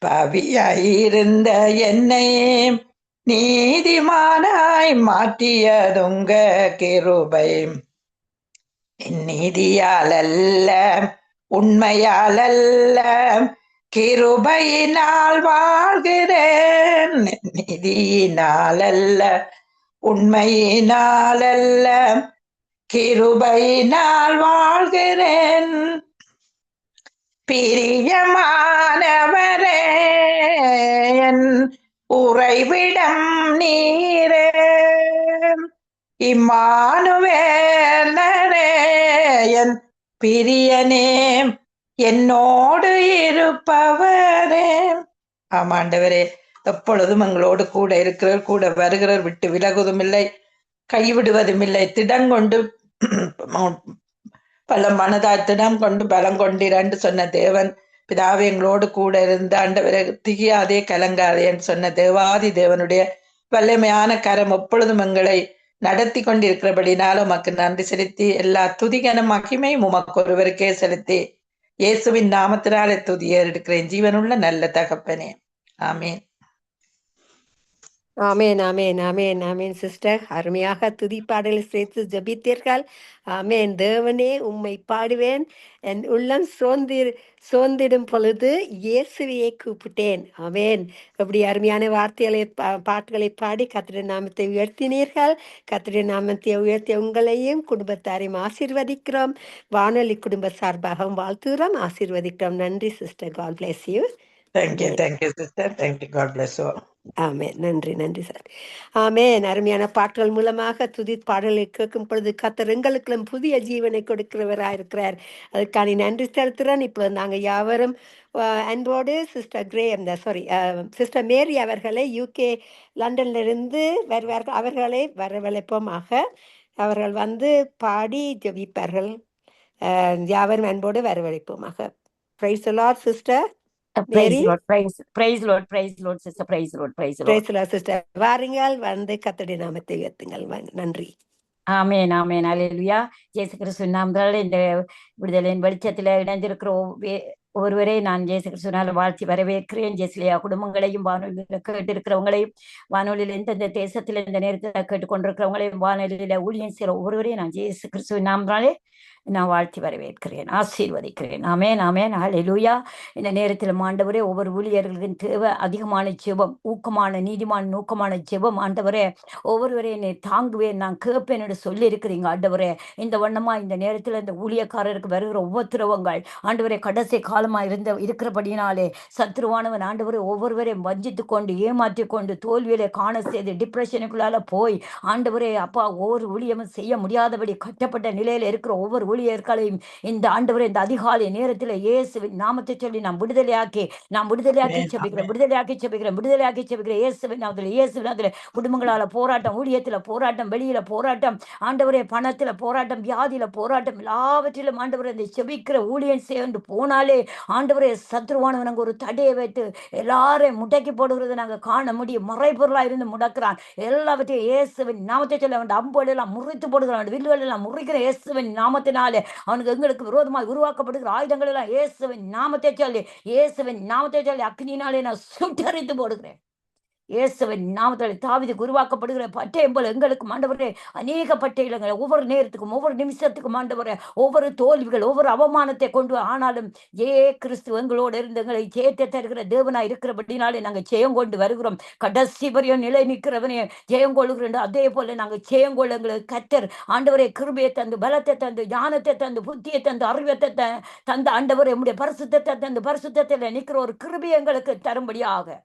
பாவியாயிருந்த என்னை நீதிமானாய் மாற்றியதுங்க கிருபை. என் நீதியால் அல்ல, உண்மையால் அல்ல, கிருபையினால் வாழ்கிறேன். நீதியினால் அல்ல, உண்மையினால் அல்ல, கிருபையினால் வாழ்கிறேன். பிரியமானவரே, என் உறைவிடம் நீரே. இம்மானுவேலரே, என் பிரியனே, என்னோடு இருப்பவரே. ஆமாண்டவரே, எப்பொழுதும் எங்களோடு கூட இருக்கிறவர், கூட வருகிறவர், விட்டு விலகுவதும் இல்லை, கைவிடுவதும் இல்லை. திடங்கொண்டு பல மனதாய் திடம் கொண்டு பலம் கொண்டிரண்டு சொன்ன தேவன் பிதாவே, எங்களோடு கூட இருந்த ஆண்டவரை திகியாதே கலங்காதே என்று சொன்ன தேவாதி தேவனுடைய வல்லமையான கரம் எப்பொழுதும் எங்களை நடத்தி கொண்டிருக்கிறபடினாலும் உமக்கு நன்றி செலுத்தி, எல்லா துதிகனும் மகிமையும் உமக்கு ஒருவருக்கே செலுத்தி, இயேசுவின் நாமத்தினாலே துதியேற இருக்கிறேன் ஜீவனுள்ள நல்ல தகப்பனே. ஆமேன். ஆமேன், ஆமேன், ஆமேன், ஆமேன். சிஸ்டர், அருமையாக துதி பாடலை சேர்த்து ஜபித்தீர்கள். ஆமேன். தேவனே உம்மை பாடுவேன், என் உள்ளம் சோர்ந்திடும் பொழுது இயேசுவையே கூப்பிட்டேன். ஆமேன். அப்படி அருமையான வார்த்தைகளை பாட்டுகளை பாடி கர்த்தருடைய நாமத்தை உயர்த்தினீர்கள். கர்த்தருடைய நாமத்தை உயர்த்திய உங்களையும் குடும்பத்தாரையும் ஆசீர்வதிக்கிறோம். வானொலி குடும்ப சார்பாகவும் வாழ்த்துகிறோம், ஆசீர்வதிக்கிறோம். நன்றி sister. God bless you. Thank you sister. Thank you. God bless you. ஆமேன். நன்றி, நன்றி சார். ஆமேன். அருமையான பாட்டுகள் மூலமாக துதி பாடலை கேட்கும் பொழுது கர்த்தர் எங்களுக்கும் புதிய ஜீவனை கொடுக்கிறவராயிருக்கிறார். அதுக்கான நன்றி செலுத்துகிறேன். இப்போ நாங்கள் யாவரும் அன்போடு சிஸ்டர் சிஸ்டர் மேரி அவர்களை UK லண்டனிலிருந்து வருவார்கள். அவர்களை வரவழைப்போமாக. அவர்கள் வந்து பாடி ஜெபிப்பார்கள். யாவரும் அன்போடு வரவழைப்போமாக. Praise the Lord sister Mary. Sister வாருங்கள், வந்து கர்த்தருடைய நாமத்தை உயர்த்துங்கள். நன்றி. ஆமேன், ஆமேன். அல்லேலூயா. இயேசு கிறிஸ்துவின் நாமத்தால் இந்த விடுதலையின் வெளிச்சத்தில் இணைந்திருக்கிற ஒருவரை நான் இயேசு கிறிஸ்துவினால் வாழ்த்தி வரவேற்கிறேன். ஜெஸ்லியா குடும்பங்களையும், வானொலியில் கேட்டிருக்கிறவங்களையும், வானொலியில் எந்தெந்த தேசத்தில் இந்த நேரத்தில் கேட்டுக்கொண்டிருக்கிறவங்களையும், வானொலியில் ஊழியம் செய்கிற ஒவ்வொருவரையும் நான் இயேசு கிறிஸ்துவின் நாமத்தாலே நான் வாழ்த்தி வரவேற்கிறேன், ஆசீர்வதிக்கிறேன். ஆமேன், ஆமேன். அல்லேலூயா. இந்த நேரத்தில் ஆண்டவரே, ஒவ்வொரு ஊழியர்களின் தேவை அதிகமான ஜெபம், ஊக்கமான நீதிமான நோக்கமான ஜெபம். ஆண்டவரே, ஒவ்வொருவரையும் என்னை தாங்குவேன், நான் கேட்பேன் என்று சொல்லி இருக்கிறீங்க ஆண்டவரே. இந்த வண்ணமா இந்த நேரத்தில் இந்த ஊழியக்காரருக்கு வருகிற உபத்திரவங்கள் ஆண்டவரே கடைசி காலமா இருக்கிறபடினாலே சத்ருவானவன் ஆண்டவரை ஒவ்வொருவரையும் வஞ்சித்து கொண்டு, ஏமாற்றி கொண்டு, தோல்வியிலே காண செய்து, டிப்ரெஷனுக்குள்ளால போய் ஆண்டவரே அப்பா ஒவ்வொரு ஊழியமும் செய்ய முடியாதபடி கட்டப்பட்ட நிலையில இருக்கிற ஒவ்வொரு ஊழியர்களையும் இந்த ஆண்டவரே இந்த அதிகாலை நேரத்தில் இயேசுவின் நாமத்தை சொல்லி நாம் விடுதலையாக்கி செபிக்கிறேன். இயேசுவின் நாமத்தில் குடும்பங்களால போராட்டம், ஊழியத்துல போராட்டம், வெளியில போராட்டம், ஆண்டவரே பணத்துல போராட்டம், வியாதியில போராட்டம், எல்லாவற்றிலும் ஆண்டவரே இந்த செபிக்கிற ஊழியம் சேர்ந்து போனாலே ஆண்டவரே சத்ருவானவன் நாங்கள் ஒரு தடையை வைத்து எல்லாரையும் முடக்கி போடுகிறத நாங்கள் காண முடியும். மறைபொருளா இருந்து முடக்கிறான். எல்லாவற்றையும் இயேசுவின் நாமத்தை சொல்லி அவன் அம்போடு எல்லாம் முறித்து போடுகிறான், வில்லுகள் எல்லாம் முறிக்கிற இயேசுவின் நாமத்தினாலே அவனுக்கு எங்களுக்கு விரோதமாக உருவாக்கப்படுகிற ஆயுதங்கள் எல்லாம் இயேசுவின் நாமத்தை சொல்லி அக்னியினாலே நான் சுட்டரித்து போடுகிறேன். இயேசுவின் நாமத்தில் தாவீதுக்கு உருவாக்கப்படுகிற பட்டயம் போல எங்களுக்கு ஆண்டவரே அநேக பட்டயங்களை ஒவ்வொரு நேரத்துக்கும் ஒவ்வொரு நிமிஷத்துக்கும் ஆண்டவரே ஒவ்வொரு தோல்விகள் ஒவ்வொரு அவமானத்தை கொண்டு ஆனாலும் கிறிஸ்து எங்களோடு இருந்து எங்களை ஜெயத்தை தருகிற தேவனாய் இருக்கிறபடினாலே நாங்கள் ஜெயம் கொண்டு வருகிறோம். கடைசி வரையும் நிலை நிற்கிறவனே ஜெயம் கொள்கிறோம். அதே போல நாங்கள் ஜெயம் கொள்ள எங்களுக்கு கத்தர் ஆண்டவரே கிருபையை தந்து பலத்தை தந்து ஞானத்தை தந்து புத்தியை தந்து அறிவத்தை தந்த ஆண்டவரே உம்முடைய பரிசுத்தத்தை தந்து பரிசுத்தத்தில் நிற்கிற ஒரு கிருபை எங்களுக்கு தரும்படியாக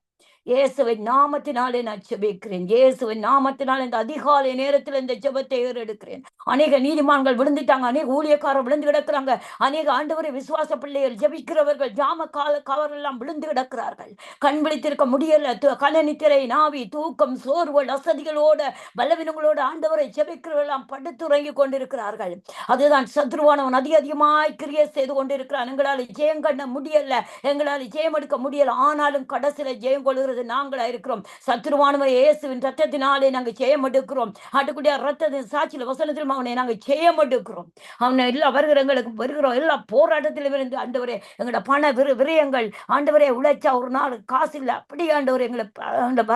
இயேசுவின் நாமத்தினாலே நான் ஜெபிக்கிறேன். இயேசுவின் நாமத்தினாலே இந்த அதிகாலை நேரத்தில் இந்த ஜெபத்தை ஏறெடுக்கிறேன். அநேக நீதிமான்கள் விழுந்துட்டாங்க, அநேக ஊழியக்காரர் விழுந்து கிடக்கிறாங்க, அநேக ஆண்டவரை விசுவாச பிள்ளைகள் ஜெபிக்கிறவர்கள் ஜாம கவரெல்லாம் விழுந்து கிடக்கிறார்கள். கண் விழித்திருக்க முடியல, கனநித்திரை நாவி தூக்கம் சோர்வுகள் அசதிகளோட பலவீனங்களோட ஆண்டவரை ஜெபிக்கிறவெல்லாம் படுத்துறங்கி கொண்டிருக்கிறார்கள். அதுதான் சத்ருவானவன் அதிகமாய் கிரியை செய்து கொண்டிருக்கிறான். எங்களால் ஜெயம் கண்ண முடியல, எங்களால் ஜெயம் எடுக்க முடியல. ஆனாலும் கடைசியில ஜெயம் கொள்கிறது நாங்களா இருக்கிறோம். சத்ருவானவரை இயேசுவின் ரத்தத்தினாலே நாங்கள் ஜெயம் எடுக்கிறோம். ஆட்டுக்குடிய ரத்தத்தின் சாட்சியில வசனத்திலும் அவனை நாங்கள் ஜெயம் எடுக்கிறோம். அவனை எல்லா வருகிறவங்களுக்கு வருகிறோம் எல்லா போராட்டத்திலும் இருந்து ஆண்டவரே எங்களோட பண விரயங்கள் ஆண்டவரே உழைச்சா ஒரு நாள் காசு இல்லை அப்படி ஆண்டவரே எங்களை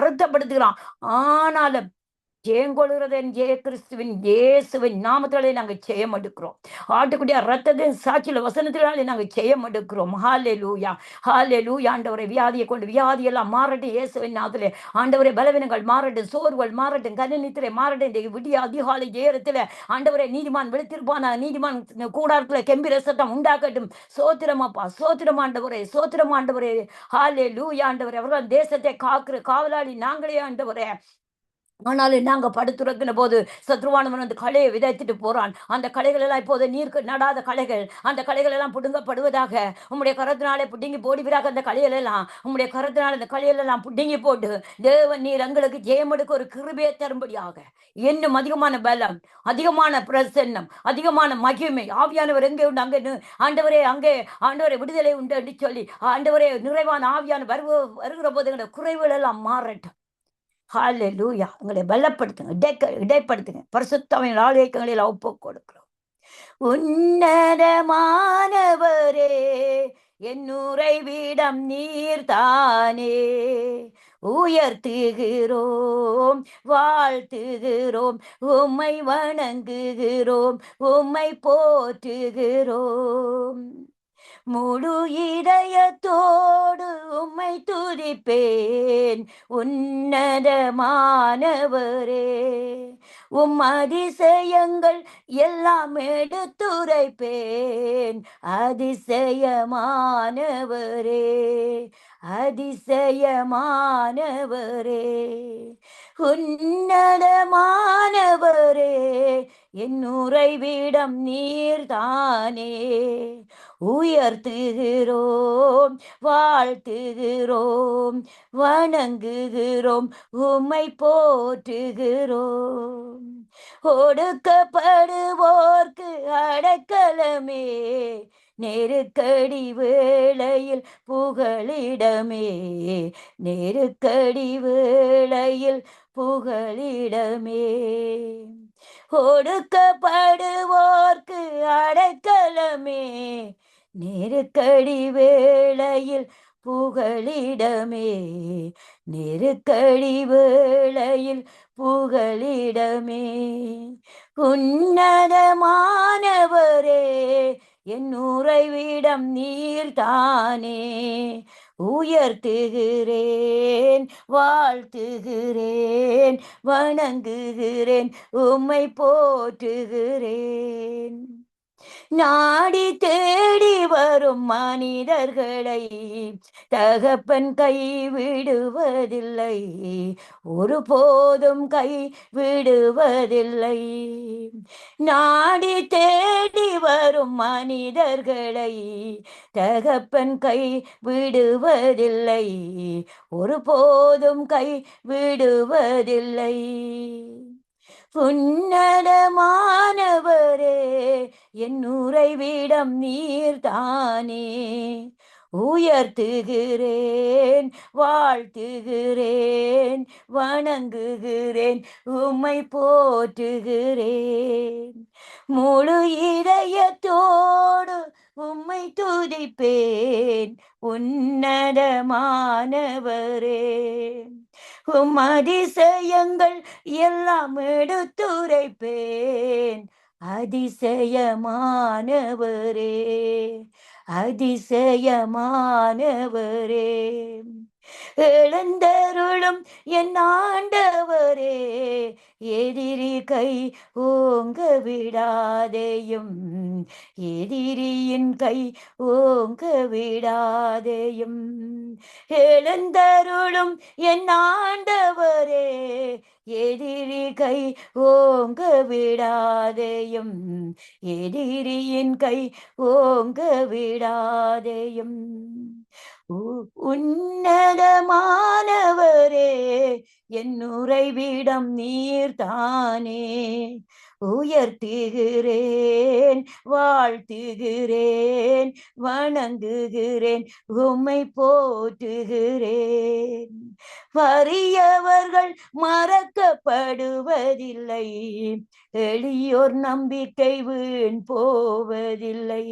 வருத்தப்படுத்துகிறான். ஆனாலும் ஜெயங்கொள்கிறதன் கிறிஸ்துவின் இயேசுவின் நாமத்திலே நாங்கள் ஜெயம் எடுக்கிறோம். ஆட்டுக்குடிய ரத்தத்தின் சாட்சியில வசனத்தினாலே நாங்கள் ஜெயம் எடுக்கிறோம். ஹல்லேலூயா ஹல்லேலூயா. ஆண்டவரை வியாதியை கொண்டு வியாதியெல்லாம் மாறட்டும் இயேசுவின் நாமத்திலே. ஆண்டவரை பலவீனங்கள் மாறட்டும், சோர்வுகள் மாறட்டும், கனநித்திரை மாறட்டும். இந்த விடிய அதிகாலை நேரத்துல ஆண்டவரை நீதிமான் விழித்திருப்பான நீதிமான் கூடாரத்துல கெம்பீர சத்தம் உண்டாக்கட்டும். சோத்திரமாப்பா சோத்திரம் ஆண்டவரே, சோத்திரம் ஆண்டவரே. ஹல்லேலூயா ஆண்டவரே. அவர்கள் தேசத்தை காக்கிற காவலாளி நாங்களே ஆண்டவரே. ஆனாலும் நாங்க படுத்துறக்கின போது சத்ருவானவன் அந்த களையை விதைத்துட்டு போறான். அந்த களைகள் எல்லாம் இப்போது நீர்க்கு நடாத களைகள், அந்த களைகள் எல்லாம் புடுங்கப்படுவதாக உம்முடைய கரத்தினாலே புடுங்கி போடுவீராக. அந்த களைகள் எல்லாம் உம்முடைய கரத்தினால அந்த களைகள் எல்லாம் புடுங்கி போட்டு தேவன் நீர் எங்களுக்கு ஜெயமெடுக்க ஒரு கிருபையை தரும்படியாக இன்னும் அதிகமான பலம், அதிகமான பிரசன்னம், அதிகமான மகிமை ஆவியானவர் எங்கே உண்டு அங்கே ஆண்டவரே, அங்கே ஆண்டவரை விடுதலை உண்டு என்று சொல்லி ஆண்டவரே நிறைவான ஆவியான வருகிற போது எங்களுடைய குறைவுகள் எல்லாம் மாறட்டும். ஹல்லேலூயா. எங்களை பலப்படுத்துங்க, இடைப்படுத்துங்க. பரிசுத்தமிழ் ஆலயங்களில் ஒப்பு கொடுக்கிறோம். உன்னதமானவரே என் உறைவிடம் நீர்தானே, உயர்த்துகிறோம் வாழ்த்துகிறோம், உம்மை வணங்குகிறோம், உம்மை போற்றுகிறோம். முழு இதயத்தோடு உம்மை துதிப்பேன் உன்னதமானவரே. உம் அதிசயங்கள் எல்லாம் எடுத்துரைப்பேன் அதிசயமானவரே, அதிசயமானவரே. உன்னதமானவரே என் உறைவிடம் நீர்தானே, உயர்த்துகிறோம் வாழ்த்துகிறோம், வணங்குகிறோம், உம்மை போற்றுகிறோம். ஒடுக்கப்படுவோர்க்கு அடைக்கலமே, நெருக்கடி வேளையில் புகலிடமே, நெருக்கடி வேளையில் புகலிடமே. ஒடுக்கப்படுவோர்க்கு அடைக்கலமே, நெருக்கடி வேளையில் புகலிடமே, நெருக்கடி வேளையில் புகலிடமே. உன்னதமானவரே என் உறைவிடம் நீர்தானே, உயர்த்துகிறேன் வாழ்த்துகிறேன், வணங்குகிறேன், உம்மை போற்றுகிறேன். நாடி தேடி வரும் மனிதர்களை தகப்பன் கைவிடுவதில்லை, ஒருபோதும் கைவிடுவதில்லை. நாடி தேடி வரும் மனிதர்களை தகப்பன் கைவிடுவதில்லை, ஒருபோதும் கைவிடுவதில்லை. உன்னதமானவரே என் உறைவிடம் நீர்தானே, உயர்த்துகிறேன் வாழ்த்துகிறேன், வணங்குகிறேன், உம்மை போற்றுகிறேன். முழு இதயத்தோடு உம்மை துதிப்பேன் உன்னதமானவரே. உம் அதிசயங்கள் எல்லாம் எடுத்துரைப்பேன் அதிசயமானவரே, அதிசயமானவரே. எழுந்தருளும் என் ஆண்டவரே, எதிரி கை ஓங்க விடாதேயும், எதிரியின் கை ஓங்க விடாதேயும். எழுந்தருளும் என் ஆண்டவரே, எதிரி கை ஓங்க விடாதேயும், எதிரியின் கை ஓங்க விடாதேயும். உன்னதமானவரே, என் உறைவிடம் நீர்தானே. உயர்த்துகிறேன், வாழ்த்துகிறேன், வணங்குகிறேன், உம்மை போற்றுகிறேன். வறியவர்கள் மறக்கப்படுவதில்லை, எளியோர் நம்பிக்கை வீண் போவதில்லை.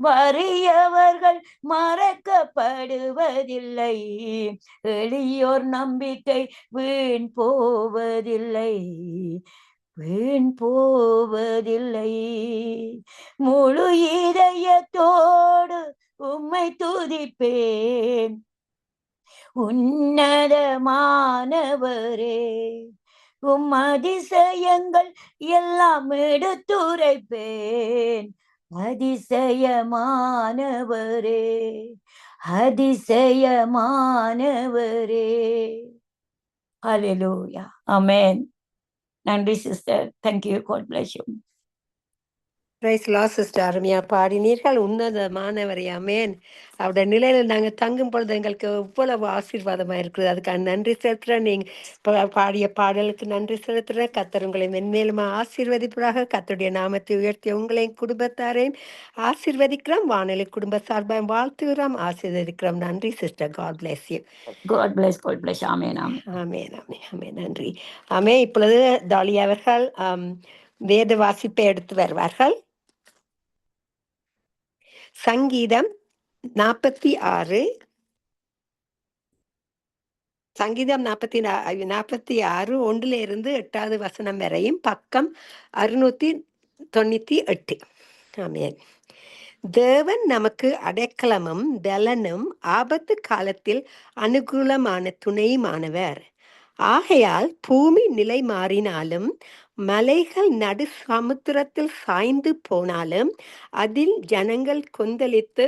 வறியவர்கள் மறக்கப்படுவதில்லை, எளியோர் நம்பிக்கை வீண் போவதில்லை, வீண் போவதில்லை. முழு இதயத்தோடு உம்மை துதிப்பேன் உன்னதமானவரே. உம் அதிசயங்கள் எல்லாம் எடுத்துரைப்பேன் அதிசயமானவரே, அதிசயமானவரே. ஹalleluya, ஆமென். நன்றி sister, thank you, God bless you. Praise Lord sister, அருமையா பாடினீர்கள். உன்னதமானவரே, ஆமென். அவருடைய நிலையில நாங்கள் தங்கும் பொழுது எங்களுக்கு எவ்வளவு ஆசீர்வாதமா இருக்குது. அதுக்காக நன்றி செலுத்துறேன். நீங்க பாடிய பாடலுக்கு நன்றி செலுத்துறேன். கர்த்தர் உங்களை மென்மேலும் ஆசீர்வதிப்பதாக. கர்த்தருடைய நாமத்தை உயர்த்திய உங்களையும் குடும்பத்தாரையும் ஆசீர்வதிக்கிறோம். வானொலி குடும்ப சார்பாக வாழ்த்துகிறோம், ஆசீர்வதிக்கிறோம். நன்றி sister, God bless you. God bless, God bless. ஆமென், ஆமென். ஆமென், ஆமென், ஆமென். நன்றி. ஆமென். இப்பொழுது டாலி அவர்கள் வேத வாசிப்பை எடுத்து வருவார்கள். சங்கீதம் 46, சங்கீதம் 46 1 வசனம் வரையும், பக்கம் 698. ஆமென். தேவன் நமக்கு அடைக்கலமும் பலனும் ஆபத்து காலத்தில் அனுகூலமான துணையுமானவர். ஆகையால் பூமி நிலை மாறினாலும் மலைகள் நடு சமுத்திரத்தில் சாய்ந்து போனாலும் அதில் ஜனங்கள் கொந்தளித்து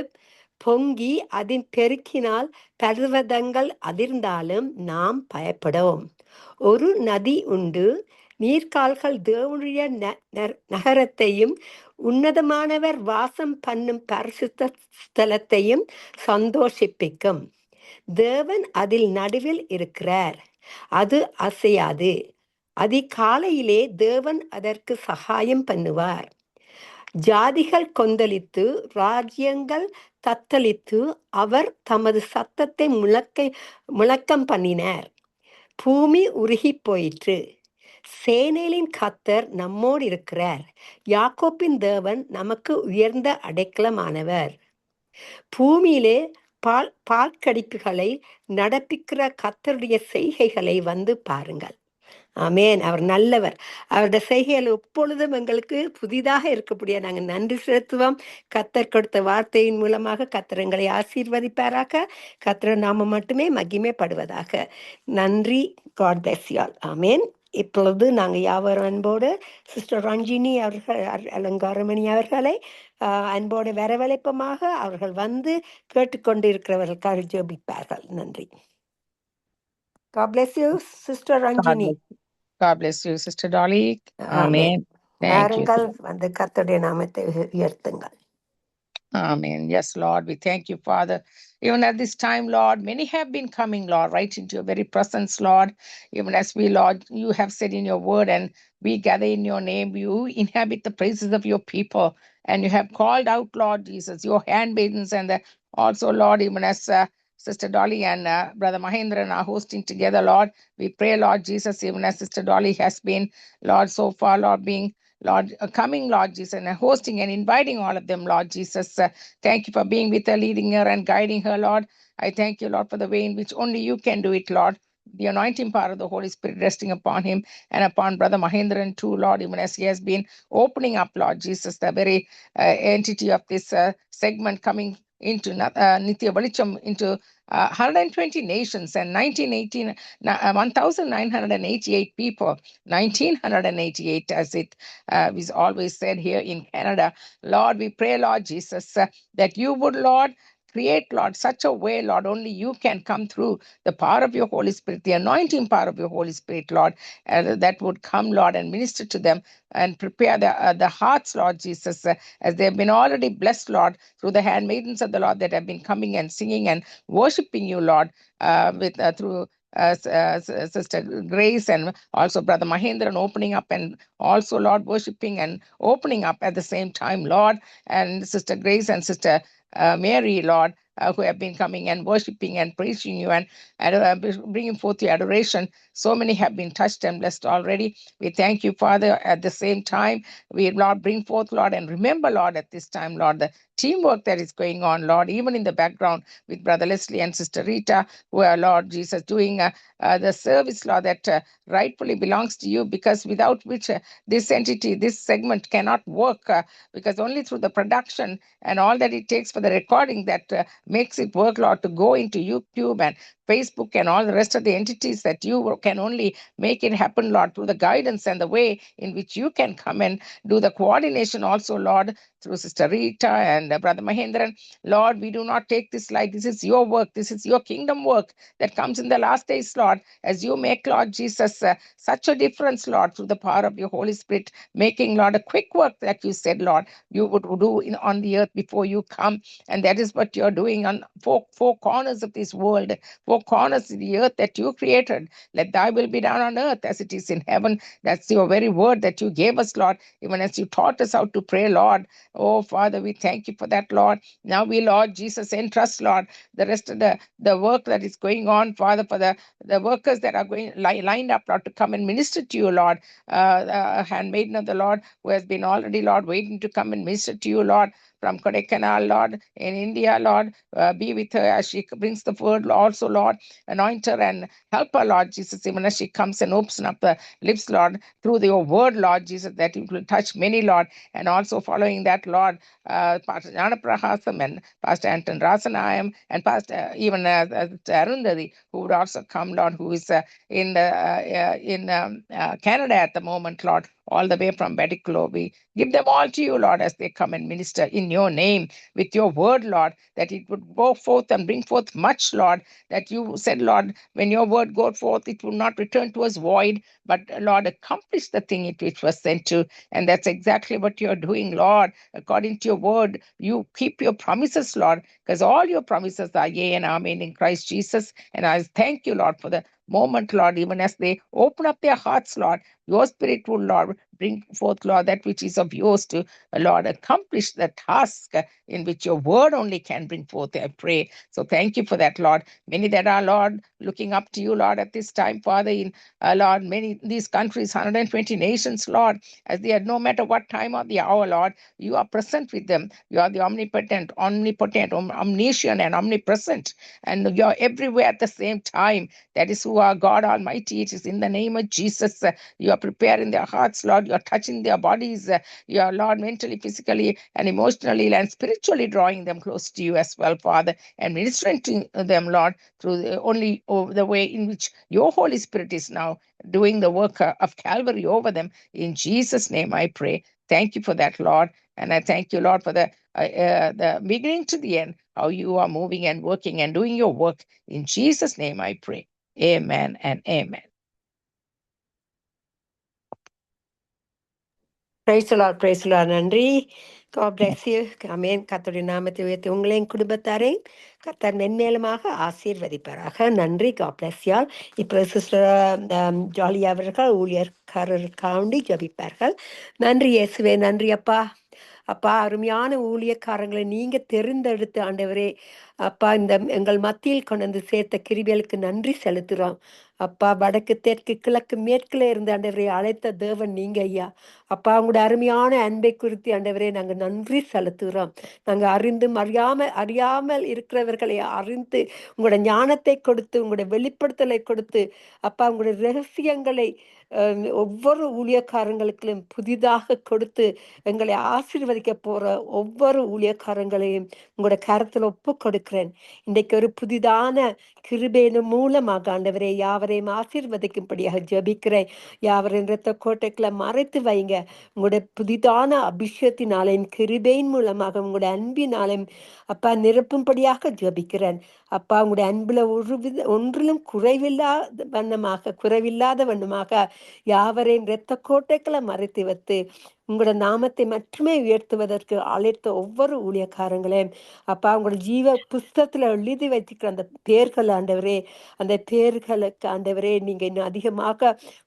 பொங்கி அதன் பெருக்கினால் பர்வதங்கள் அதிர்ந்தாலும் நாம் பயப்படோம். ஒரு நதி உண்டு, நீர்க்கால்கள் தேவனுடைய நகரத்தையும் உன்னதமானவர் வாசம் பண்ணும் பரிசுத்த ஸ்தலத்தையும் சந்தோஷிப்பிக்கும். தேவன் அதில் நடுவில் இருக்கிறார், அது அசையாது. அதிகாலையிலே தேவன் அதற்கு சகாயம் பண்ணுவார். ஜாதிகள் கொந்தளித்து ராஜ்யங்கள் தத்தளித்து அவர் தமது சத்தத்தை முழக்கம் பண்ணினார். பூமி உருகி போயிற்று. சேனைகளின் கர்த்தர் நம்மோடு இருக்கிறார். யாக்கோப்பின் தேவன் நமக்கு உயர்ந்த அடைக்கலமானவர். பூமியிலே பால்கடிப்புகளை நடப்பிக்கிற கர்த்தருடைய செய்கைகளை வந்து பாருங்கள். ஆமென். அவர் நல்லவர். அவருடைய செய்கைகள் எப்பொழுதும் எங்களுக்கு புதிதாக இருக்கக்கூடிய நாங்கள் நன்றி செலுத்துவோம். கர்த்தர் கொடுத்த வார்த்தையின் மூலமாக கர்த்தர் எங்களை ஆசீர்வதிப்பாராக. கர்த்தர் நாம மட்டுமே மகிமைப்படுவதாக. நன்றி. God bless you all. ஆமென். இப்பொழுது நாங்கள் யாவரும் அன்போடு சிஸ்டர் ரஞ்சினி அவர்கள், அலங்காரமணி அவர்களை அன்போடு வரவழைப்பமாக. அவர்கள் வந்து கேட்டுக்கொண்டு இருக்கிறவர்களுக்காக ஜெபிப்பார்கள். நன்றி. God bless you, Sister Ranjini. God bless you, Sister Dolly. Amen. Thank you. வாருங்கள், வந்து கர்த்தருடைய நாமத்தை உயர்த்துங்கள். Amen. Yes, Lord, we thank you, Father. Even at this time, Lord, many have been coming, Lord, right into your very presence, Lord. Even as we, Lord, you have said in your word, and we gather in your name, you inhabit the praises of your people, and you have called out, Lord Jesus, your handmaidens, and also, Lord, even as Sister Dolly and Brother Mahendran are hosting together, Lord, we pray, Lord Jesus, even as Sister Dolly has been, Lord, so far, Lord, being, Lord, coming, Lord Jesus, and hosting and inviting all of them, Lord Jesus. Thank you for being with her, leading her and guiding her, Lord. I thank you, Lord, for the way in which only you can do it, Lord. The anointing power of the Holy Spirit resting upon him and upon Brother Mahendran too, Lord, even as he has been opening up, Lord Jesus, the very entity of this segment coming into Nitya Valicham, into 120 nations and 1,988 people, 1988 as it is always said here in Canada. Lord, we pray, Lord Jesus, that you would, Lord, create, Lord, such a way, Lord, only you can come through the power of your Holy Spirit, the anointing power of your Holy Spirit, Lord, that would come, Lord, and minister to them and prepare the hearts, Lord Jesus, as they have been already blessed, Lord, through the handmaidens of the Lord that have been coming and singing and worshiping you, Lord, through Sister Grace and also Brother Mahendran opening up, and also, Lord, worshiping and opening up at the same time, Lord, and Sister Grace and Sister Mary, Lord, who have been coming and worshiping and praising you and bringing forth your adoration. So many have been touched and blessed already. We thank you, Father. At the same time, we, Lord, bring forth, Lord, and remember, Lord, at this time, Lord, the teamwork that is going on, Lord, even in the background with Brother Leslie and Sister Rita, who are, Lord Jesus, doing the service, Lord, that rightfully belongs to you, because without which this entity, this segment cannot work, because only through the production and all that it takes for the recording that makes it work, Lord, to go into YouTube and Facebook and all the rest of the entities, that you can only make it happen, Lord, through the guidance and the way in which you can come and do the coordination also, Lord, through Sister Rita and Brother Mahendran. Lord, we do not take this light. This is your work. This is your kingdom work that comes in the last days, Lord, as you make, Lord Jesus, such a difference, Lord, through the power of your Holy Spirit, making, Lord, a quick work that you said, Lord, you would do on the earth before you come. And that is what you're doing on four corners of this world, four corners of the earth that you created. Let thy will be done on earth as it is in heaven. That's your very word that you gave us, Lord, even as you taught us how to pray, Lord. Oh, Father, we thank you for that, Lord. Now we, Lord Jesus, entrust, Lord, the rest of the work that is going on, Father, for the workers that are going lined up, Lord, to come and minister to you, Lord. Handmaiden of the Lord, who has been already, Lord, waiting to come and minister to you, Lord, from Kodaikanal, Lord, in India, Lord. Be with her as she brings the word, also, Lord. Anoint her and help her, Lord Jesus, even as she comes and opens up the lips, Lord, through your word, Lord Jesus, that it will touch many, Lord. And also following that, Lord, Pastor Jana Prahasam and Pastor Anton Rasanayam and Pastor even Arundhati, who would also come, Lord, who is in Canada at the moment, Lord, all the way from Bediclo. We give them all to you, Lord, as they come and minister in your name with your word, Lord, that it would go forth and bring forth much, Lord, that you said, Lord, when your word goes forth, it will not return to us void, but, Lord, accomplish the thing it which was sent to. And that's exactly what you're doing, Lord. According to your word, you keep your promises, Lord, because all your promises are yea and amen in Christ Jesus. And I thank you, Lord, for the moment, Lord, even as they open up their hearts, Lord, your spirit will, Lord, bring forth, Lord, that which is of yours to, Lord, accomplish the task in which your word only can bring forth, I pray. So thank you for that, Lord. Many that are, Lord, looking up to you, Lord, at this time, Father, in, Lord, many these countries, 120 nations, Lord, as they are, no matter what time of the hour, Lord, you are present with them. You are the omnipotent, omniscient, and omnipresent, and you are everywhere at the same time. That is who our God Almighty. It is in the name of Jesus. You are preparing their hearts, Lord. You are touching their bodies. You are, Lord, mentally, physically, and emotionally and spiritually drawing them close to you as well, Father, and ministering to them, Lord, through the way in which your Holy Spirit is now doing the work of Calvary over them. In Jesus' name I pray. Thank you for that, Lord. And I thank you, Lord, for the beginning to the end, how you are moving and working and doing your work. In Jesus' name I pray. Amen and amen. Praise the Lord, praise the Lord. நன்றி. God bless you. ஆமென். கர்த்தருடைய நாமத்தை உயர்த்தி உங்களையும் குடும்பத்தாரையும் கர்த்தர் மென்மேலுமாக ஆசீர்வதிப்பாராக. நன்றி. God bless you all. இப்போ சிஸ்டர் ஜாலி அவர்கள் ஊழியர்காரருக்காண்டி ஜபிப்பார்கள். நன்றி இயேசுவே, நன்றி அப்பா. அப்பா, அருமையான ஊழியக்காரங்களை நீங்க தெரிந்தெடுத்து ஆண்டவரே அப்பா இந்த எங்கள் மத்தியில் கொண்டு வந்து சேர்த்த கிருபைகளுக்கு நன்றி செலுத்துகிறோம். அப்பா வடக்கு தெற்கு கிழக்கு மேற்குல இருந்து ஆண்டவரை அழைத்த தேவன் நீங்க ஐயா. அப்பா உங்களுடைய அருமையான அன்பை குறித்து ஆண்டவரே நாங்கள் நன்றி செலுத்துகிறோம். நாங்கள் அறிந்தும் அறியாமல் இருக்கிறவர்களை அறிந்து உங்களுடைய ஞானத்தை கொடுத்து உங்களுடைய வெளிப்படுத்தலை கொடுத்து அப்பா உங்களுடைய ரகசியங்களை ஒவ்வொரு ஊழியக்காரங்களுக்கும் புதிதாக கொடுத்து எங்களை ஆசீர்வதிக்க போற ஒவ்வொரு ஊழியக்காரங்களையும் உங்களோட கரத்துல ஒப்பு கொடுக்கிறேன். இன்றைக்கு ஒரு புதிதான கிருபையின் மூலமாக ஆண்டவரே யாவரையும் ஆசீர்வதிக்கும்படியாக ஜெபிக்கிறேன். யாவரின் இரத்த கோட்டைக்குள்ள மறைத்து வைங்க. உங்களுடைய புதிதான அபிஷேகத்தினாலையும் கிருபையின் மூலமாக உங்களுடைய அன்பினாலையும் அப்பா நிரப்பும்படியாக ஜெபிக்கிறேன். அப்பா உங்களுடைய அன்புல ஒன்றிலும் குறைவில்லாத வண்ணமாக யாவரையும் இரத்த கோட்டைக்குள்ள மறைத்து வைத்து உங்களோட நாமத்தை மட்டுமே உயர்த்துவதற்கு அழைத்த ஒவ்வொரு ஊழியக்காரங்களையும் அப்பா உங்களோட ஜீவ புஸ்தகத்துல எழுதி வைத்திருக்கிற அந்த பேர்கள் ஆண்டவரே, அந்த பேர்களுக்கு ஆண்டவரே நீங்க இன்னும் அதிகமாக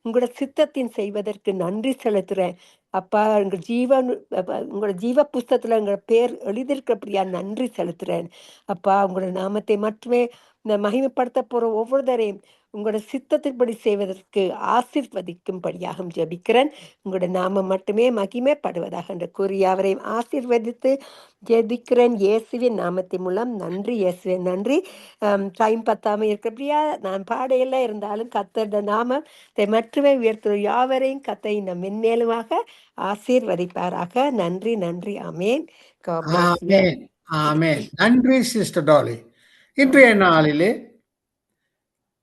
உங்களோட சித்தத்தின் செய்வதற்கு நன்றி செலுத்துறேன். அப்பா உங்களோட ஜீவ புஸ்தகத்துல உங்களோட பேர் எழுதியிருக்கிறபடியா நன்றி செலுத்துறேன். அப்பா உங்களோட நாமத்தை மட்டுமே இந்த மகிமைப்படுத்த போற ஒவ்வொருத்தரையும் உங்களோட சித்தத்தின்படி செய்வதற்கு ஆசீர்வதிக்கும்படியாக ஜெபிக்கிறேன். உங்களோட நாமம் மட்டுமே மகிமைப்படுவதாக என்று கூறி அவரையும் ஆசீர்வதித்து ஜெபிக்கிறேன் இயேசுவின் நாமத்தின் மூலம். நன்றி இயேசுவே, நன்றி. டைம் பத்தாம இருக்கிறபடியா நான் பாடையில இருந்தாலும் கத்தோட நாமத்தை மட்டுமே உயர்த்தும் யாவரையும் கத்தை இந்த மென்மேலுமாக ஆசீர்வதிப்பாராக. நன்றி நன்றி. ஆமேன். God bless you. ஆமென். ஆமென். நன்றி சிஸ்டர் டாலி. இன்றைய நாளிலே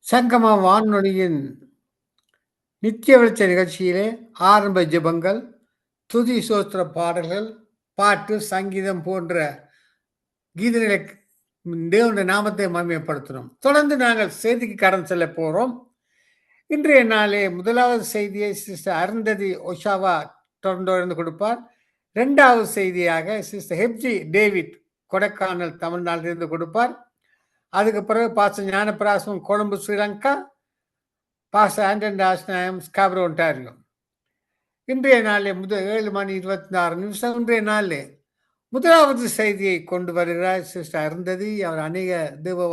சங்கம வானொலியின் நித்திய வெளிச்ச நிகழ்ச்சியிலே ஆரம்ப ஜெபங்கள், துதி சோத்திர பாடல்கள், பாட்டு, சங்கீதம் போன்ற கீதங்களை தேவனுடைய நாமத்தை மகிமைப்படுத்தணும். தொடர்ந்து நாங்கள் செய்திக்கு கடந்து செல்ல போறோம். இன்றைய நாளே முதலாவது செய்தியை சிஸ்டர் அருந்ததி ஒஷாவா டொரண்டோ இருந்து கொடுப்பார். இரண்டாவது செய்தியாக சிஸ்டர் ஹெப்ஜி டேவிட் கொடைக்கானல் தமிழ்நாட்டிலிருந்து கொடுப்பார். அதுக்கு பிறகு பாஸ்டர் ஞானபிராசம் கொழும்பு ஸ்ரீலங்கா, பாஸ்டர் ஆண்டன் ராஜ்நாயம் ஸ்காப்ரோ ஒன்டாரியோ. இன்றைய நாளே 7:26 இன்றைய நாளே முதலாவது செய்தியை கொண்டு வருகிறார் சிஸ்டர் அருந்ததி. அவர் அநேக தேவ